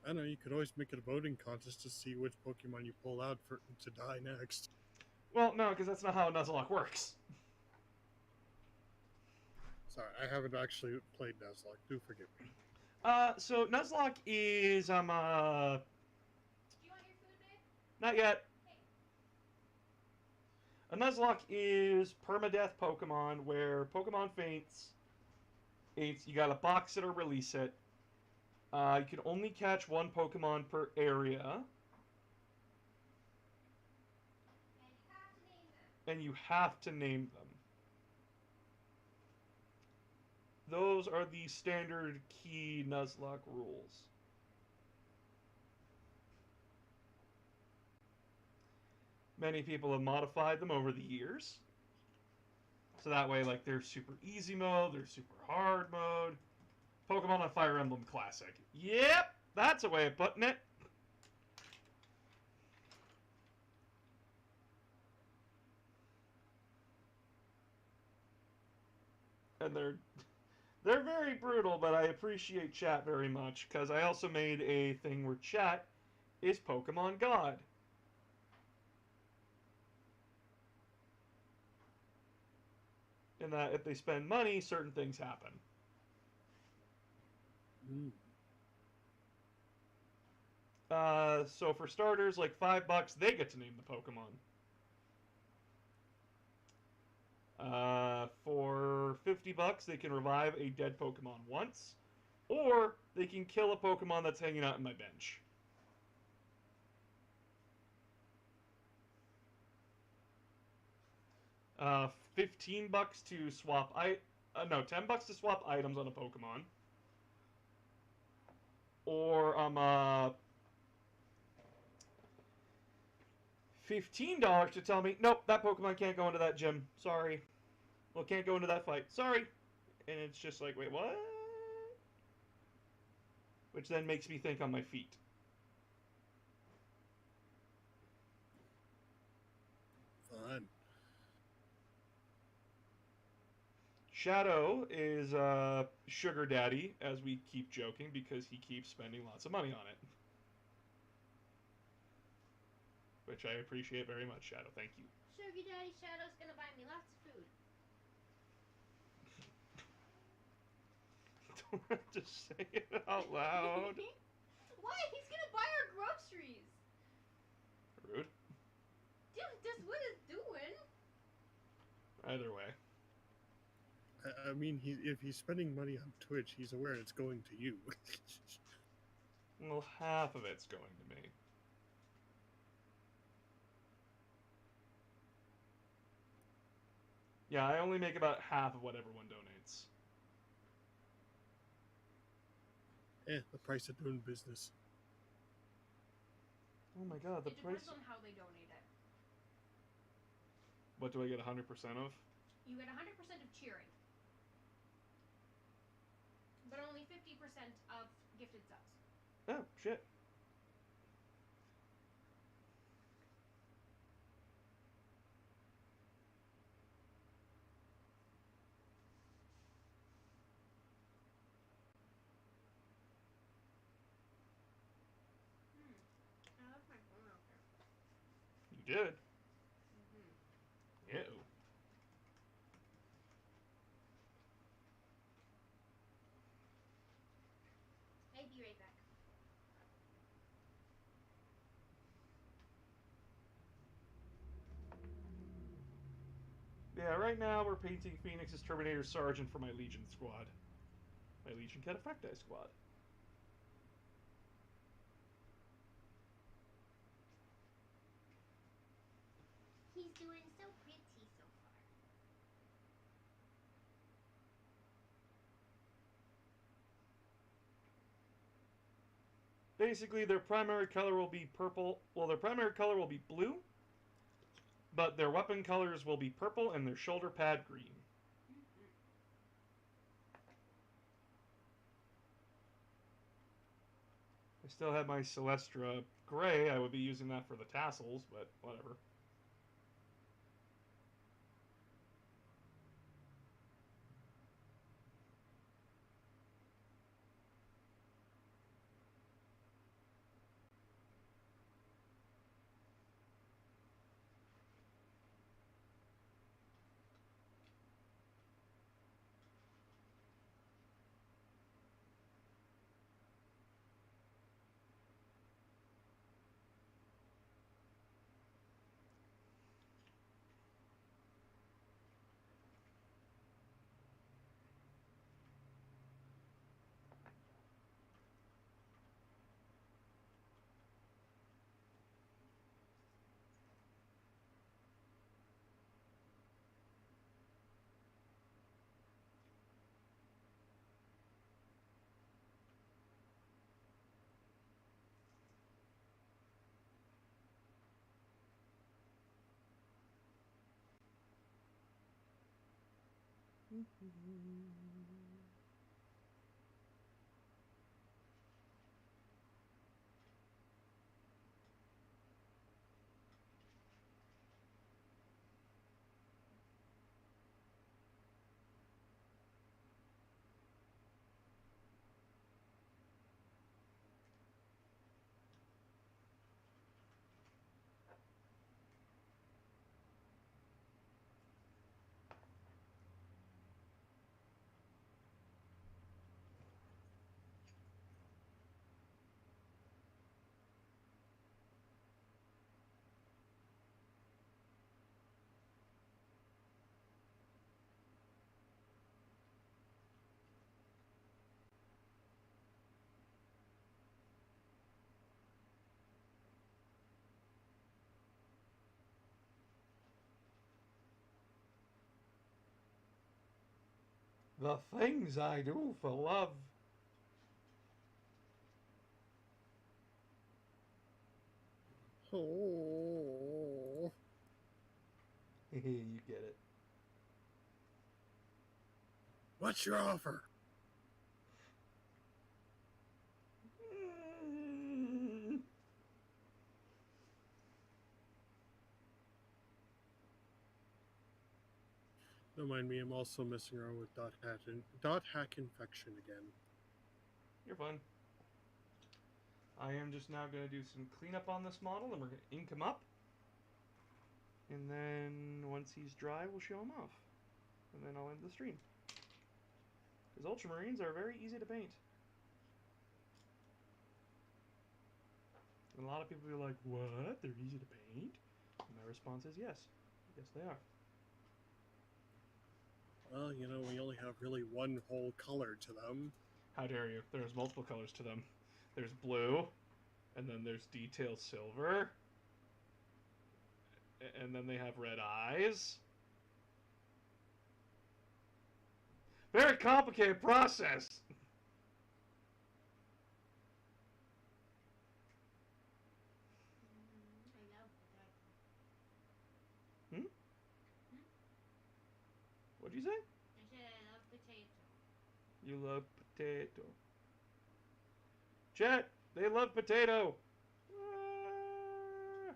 I know, you could always make it a voting contest to see which Pokemon you pull out for to die next. Well, no, because that's not how Nuzlocke works. Sorry, I haven't actually played Nuzlocke. Do forgive me. So Nuzlocke is Do you want your food, babe? not yet. A Nuzlocke is permadeath Pokemon where Pokemon faints. You gotta box it or release it. You can only catch one Pokemon per area. And you have to name them. Those are the standard key Nuzlocke rules. Many people have modified them over the years. So that way, like, there's super easy mode, there's super hard mode. Pokemon on Fire Emblem Classic. Yep, that's a way of putting it. And they're very brutal, but I appreciate chat very much, because I also made a thing where chat is Pokemon God. In that if they spend money, certain things happen. So for starters, like $5, they get to name the Pokemon. For $50, they can revive a dead Pokemon once, or they can kill a Pokemon that's hanging out in my bench. $15 to swap $10 to swap items on a Pokemon. Or $15 to tell me, nope, that Pokemon can't go into that gym. Sorry. Well, can't go into that fight. Sorry. And it's just like, wait, what? Which then makes me think on my feet. Fun. Shadow is sugar daddy, as we keep joking, because he keeps spending lots of money on it. Which I appreciate very much, Shadow. Thank you. Sugar Daddy Shadow's gonna buy me lots of food. Don't have to say it out loud. Why? He's gonna buy our groceries. Rude. Dude, that's what it's doing. Either way. I mean, if he's spending money on Twitch, he's aware it's going to you. Well, half of it's going to me. Yeah, I only make about half of what everyone donates. The price of doing business. Oh my god, the It price. depends on how they donate it. What do I get 100% of? You get 100% of cheering, but only 50% of gifted subs. Oh, shit. I left my phone out there. You did? Mm-hmm. Ew. I'll be right back. Yeah, right now we're painting Phoenix's Terminator Sergeant for my Legion squad. My Legion Cataphracti squad. He's doing so pretty so far. Basically, their primary color will be purple. Well, their primary color will be blue, but their weapon colors will be purple and their shoulder pad green. Mm-hmm. I still have my Celestra gray. I would be using that for the tassels, but whatever. The things I do for love. Oh, You get it. what's your offer? Don't mind me, I'm also messing around with dot hack infection again. You're fine. I am just now going to do some cleanup on this model, and we're going to ink him up. And then once he's dry, we'll show him off. And then I'll end the stream. Because Ultramarines are very easy to paint. And a lot of people are like, what? They're easy to paint? And my response is yes. Yes, they are. well, we only have really one whole color to them. How dare you? There's multiple colors to them. There's blue, and then there's detail silver, and then they have red eyes. Very complicated process. I love potato. What'd you say? I said I love potato. You love potato. Chat, they love potato. Ah.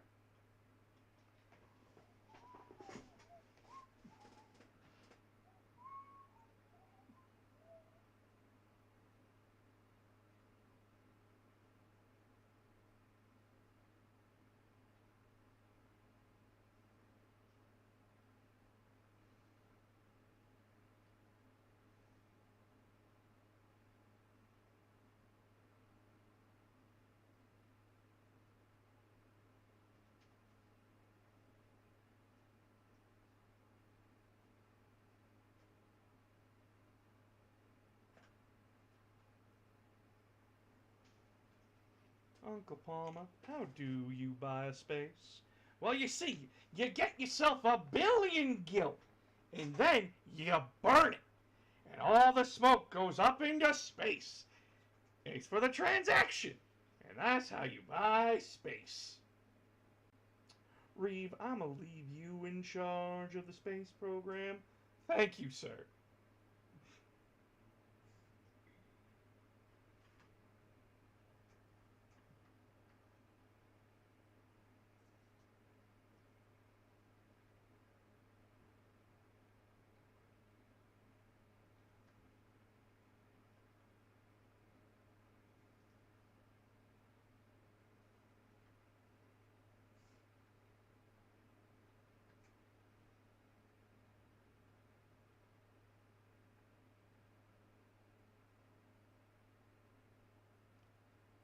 Uncle Palmer, how do you buy a space? Well, you see, you get yourself a billion gil, and then you burn it, and all the smoke goes up into space. Thanks for the transaction, and that's how you buy space. Reeve, I'ma leave you in charge of the space program. Thank you, sir.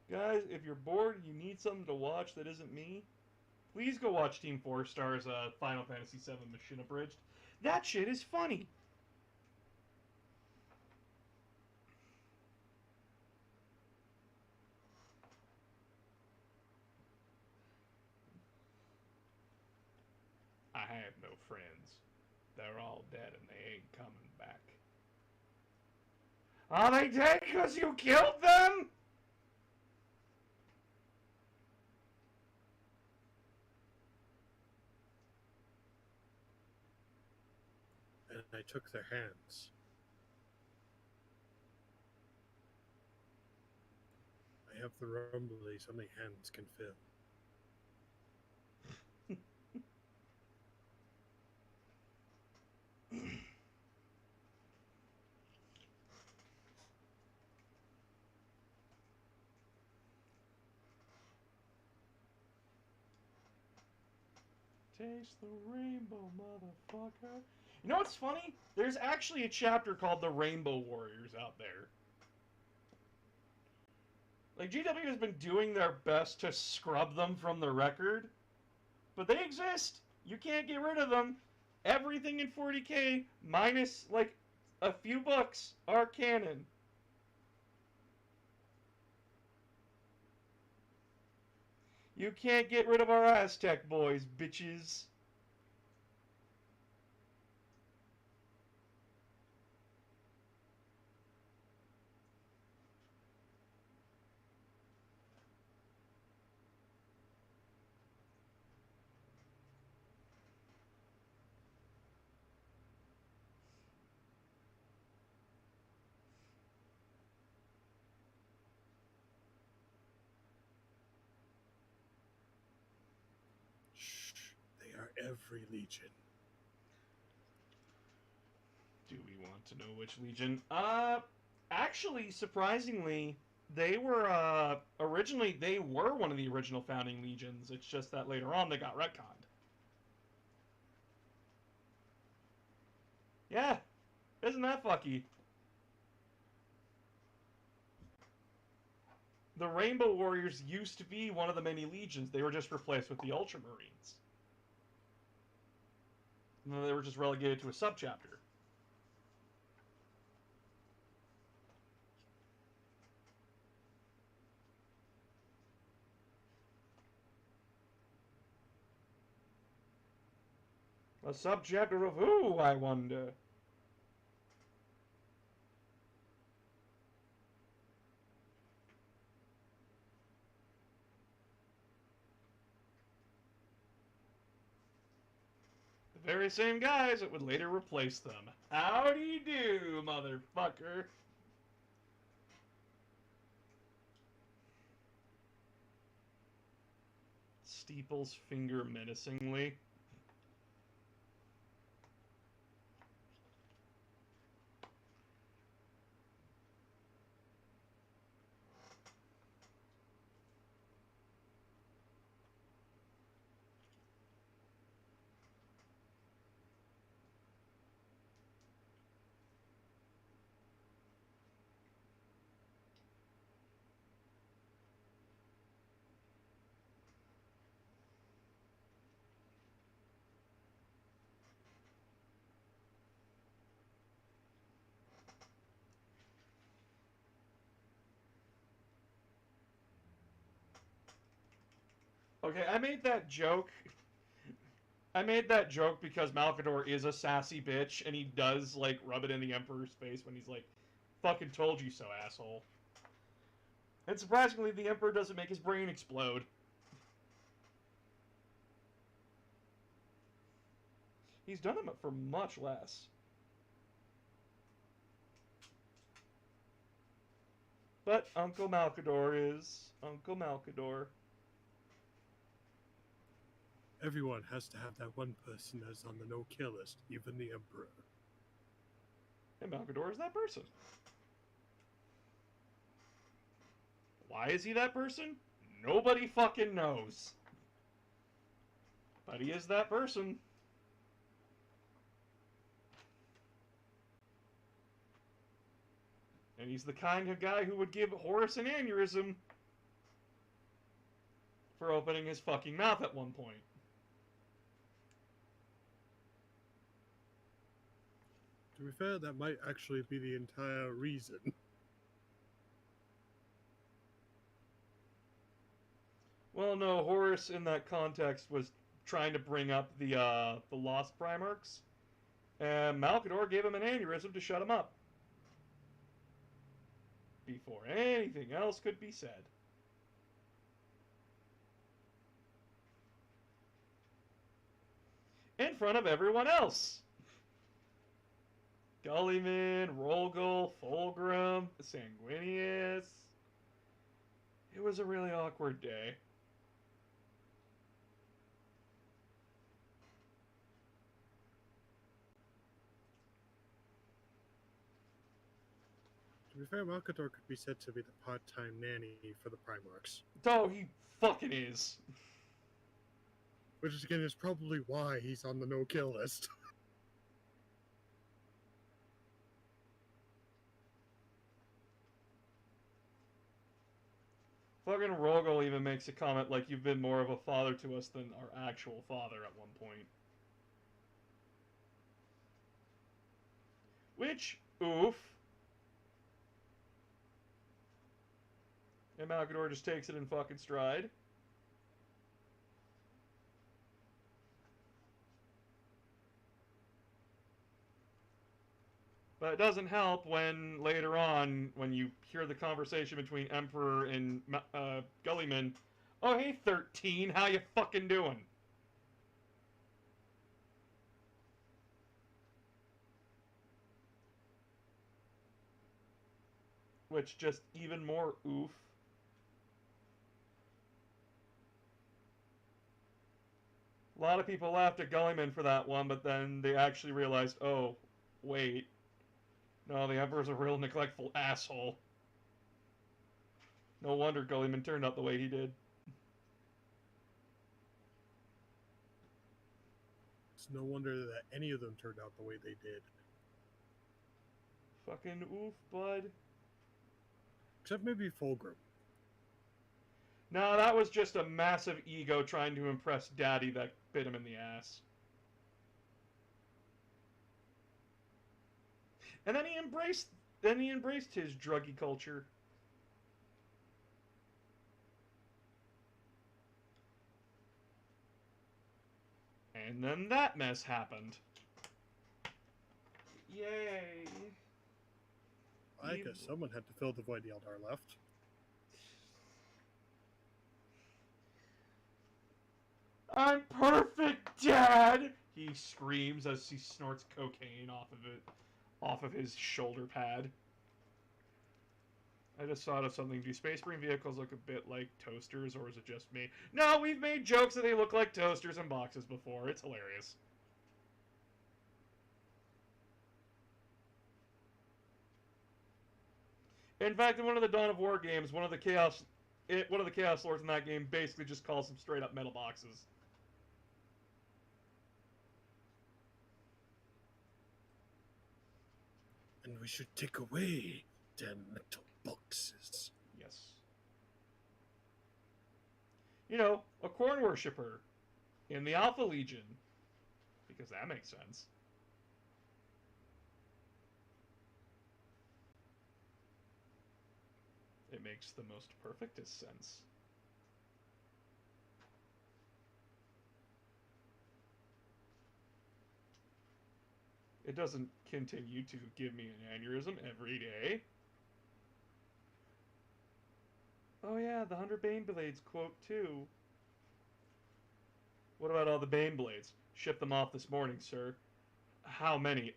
Guys, if you're bored and you need something to watch that isn't me, please go watch Team 4 Star's Final Fantasy VII Mission Abridged. That shit is funny. I have no friends. They're all dead and they ain't coming back. Are they dead because you killed them? And I took their hands. I have the rumblies only hands can fill. Taste the rainbow, motherfucker. You know what's funny? There's actually a chapter called The Rainbow Warriors out there. Like, GW has been doing their best to scrub them from the record, but they exist. You can't get rid of them. Everything in 40k, minus, like, a few books, are canon. You can't get rid of our Aztec boys, bitches. Shh, they are every legion. Do we want to know which legion? Actually, surprisingly, they were, originally, they were one of the original founding legions. It's just that later on they got retconned. Yeah, isn't that fucky? The Rainbow Warriors used to be one of the many legions. They were just replaced with the Ultramarines. And then they were just relegated to a subchapter. A subchapter of who, I wonder? The very same guys that would later replace them. Howdy do, motherfucker. Steeples finger menacingly. Okay, I made that joke. I made that joke because Malkador is a sassy bitch, and he does, like, rub it in the Emperor's face when he's like, fucking told you so, asshole. And surprisingly, the Emperor doesn't make his brain explode. He's done it for much less. But Uncle Malkador is Uncle Malkador. Everyone has to have that one person that's on the no-kill list, even the Emperor. And Malkador is that person. Why is he that person? Nobody fucking knows. But he is that person. And he's the kind of guy who would give Horus an aneurysm for opening his fucking mouth at one point. To be fair, that might actually be the entire reason. Well, no, Horus in that context was trying to bring up the Lost Primarchs, and Malkador gave him an aneurysm to shut him up. Before anything else could be said. In front of everyone else. Gulliman, Rolgul, Fulgrim, Sanguinius. It was a really awkward day. To be fair, Malkador could be said to be the part-time nanny for the Primarchs. Oh, he fucking is. Which, again, is probably why he's on the no-kill list. Fucking Rogel even makes a comment like, you've been more of a father to us than our actual father at one point. Which, oof. And Malkador just takes it in fucking stride. But it doesn't help when, later on, when you hear the conversation between Emperor and Gulliman, oh, hey, 13, how you fucking doing? Which, just even more oof. A lot of people laughed at Gulliman for that one, but then they actually realized, oh, wait. No, the Emperor's a real neglectful asshole. No wonder Gulliman turned out the way he did. It's no wonder that any of them turned out the way they did. Fucking oof, bud. Except maybe Fulgrim. No, that was just a massive ego trying to impress Daddy that bit him in the ass. And then he embraced his druggy culture. And And then that mess happened. Yay. I guess someone had to fill the void the Eldar left. I'm perfect, Dad! He screams as he snorts cocaine off of his shoulder pad. I just thought of something. Do Space Marine vehicles look a bit like toasters, or is it just me? No, we've made jokes that they look like toasters in boxes before. It's hilarious. In fact, in one of the Dawn of War games, one of the Chaos Lords in that game basically just calls them straight up metal boxes. And we should take away the metal boxes. Yes. You know, a corn worshipper in the Alpha Legion. Because that makes sense. It makes the most perfectest sense. It doesn't continue to give me an aneurysm every day. Oh yeah, the 100 Baneblades quote too. What about all the Baneblades? Shipped them off this morning, sir. How many?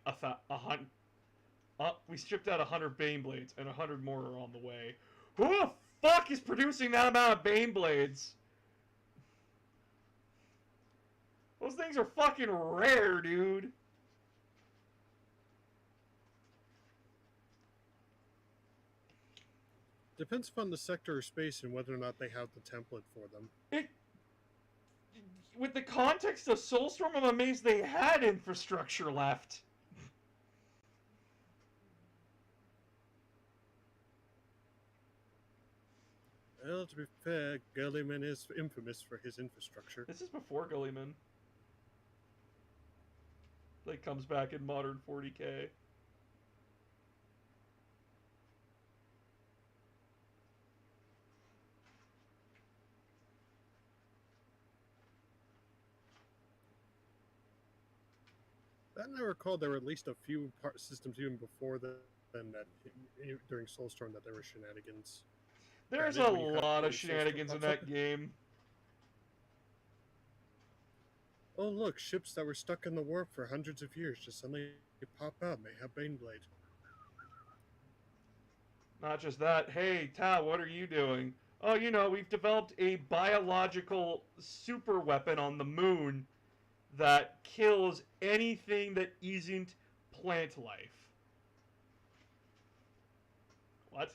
We shipped out 100 Baneblades, and 100 more are on the way. Who the fuck is producing that amount of Baneblades? Those things are fucking rare, dude. Depends upon the sector or space and whether or not they have the template for them. With the context of Soulstorm, I'm amazed they had infrastructure left. Well, to be fair, Gullyman is infamous for his infrastructure. This is before Gullyman. Like, comes back in modern 40k. And I recall there were at least a few part systems even before that during Soulstorm that there were shenanigans. There's a lot of shenanigans in that game. Oh look, ships that were stuck in the warp for hundreds of years just suddenly pop out and they have Baneblade. Not just that. Hey, Tao, what are you doing? Oh, you know, we've developed a biological super weapon on the moon that kills anything that isn't plant life. What?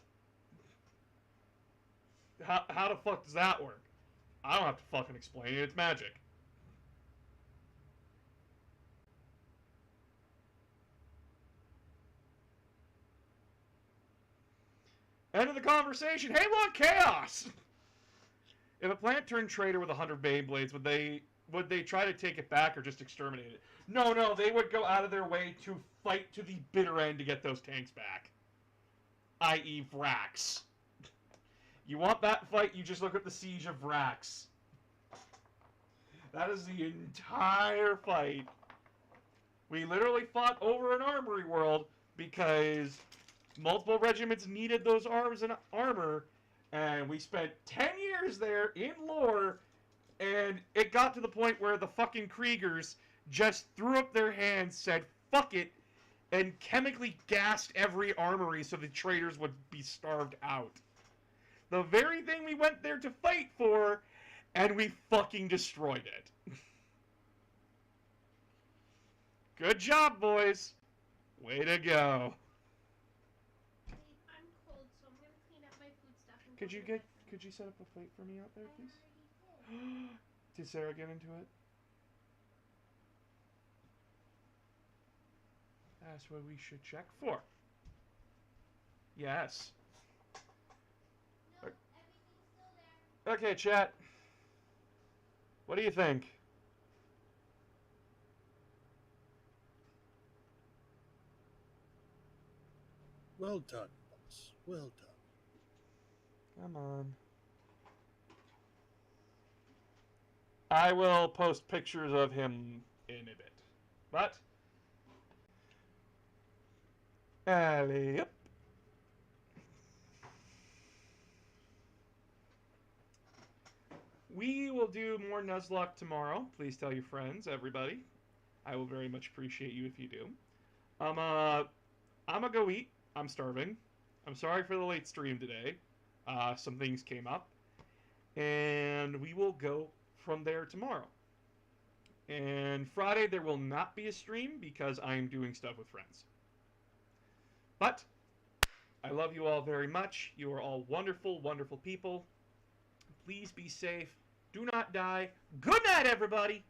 How the fuck does that work? I don't have to fucking explain it. It's magic. End of the conversation. Hey, look, chaos! If a plant turned traitor with 100 Beyblades, would they try to take it back or just exterminate it? No, they would go out of their way to fight to the bitter end to get those tanks back. I.e. Vrax. You want that fight, you just look at the Siege of Vrax. That is the entire fight. We literally fought over an armory world because multiple regiments needed those arms and armor, and we spent 10 years there in lore, and it got to the point where the fucking Kriegers just threw up their hands, said fuck it, and chemically gassed every armory so the traitors would be starved out. The very thing we went there to fight for, and we fucking destroyed it. Good job, boys. Way to go. I'm cold, so I'm gonna clean up my food stuff. And go to bed. Could you set up a plate for me out there, I please? already did. Did Sarah get into it? That's what we should check for. Yes. No, everything's still there. Okay, chat. What do you think? Well done, boss. Well done. Come on. I will post pictures of him in a bit. But, alley up. We will do more Nuzlocke tomorrow. Please tell your friends, everybody. I will very much appreciate you if you do. I'm gonna go eat. I'm starving. I'm sorry for the late stream today. Some things came up. And we will go from there tomorrow. And Friday there will not be a stream because I'm doing stuff with friends. But I love you all very much. You are all wonderful, wonderful people. Please be safe. Do not die. Good night, everybody!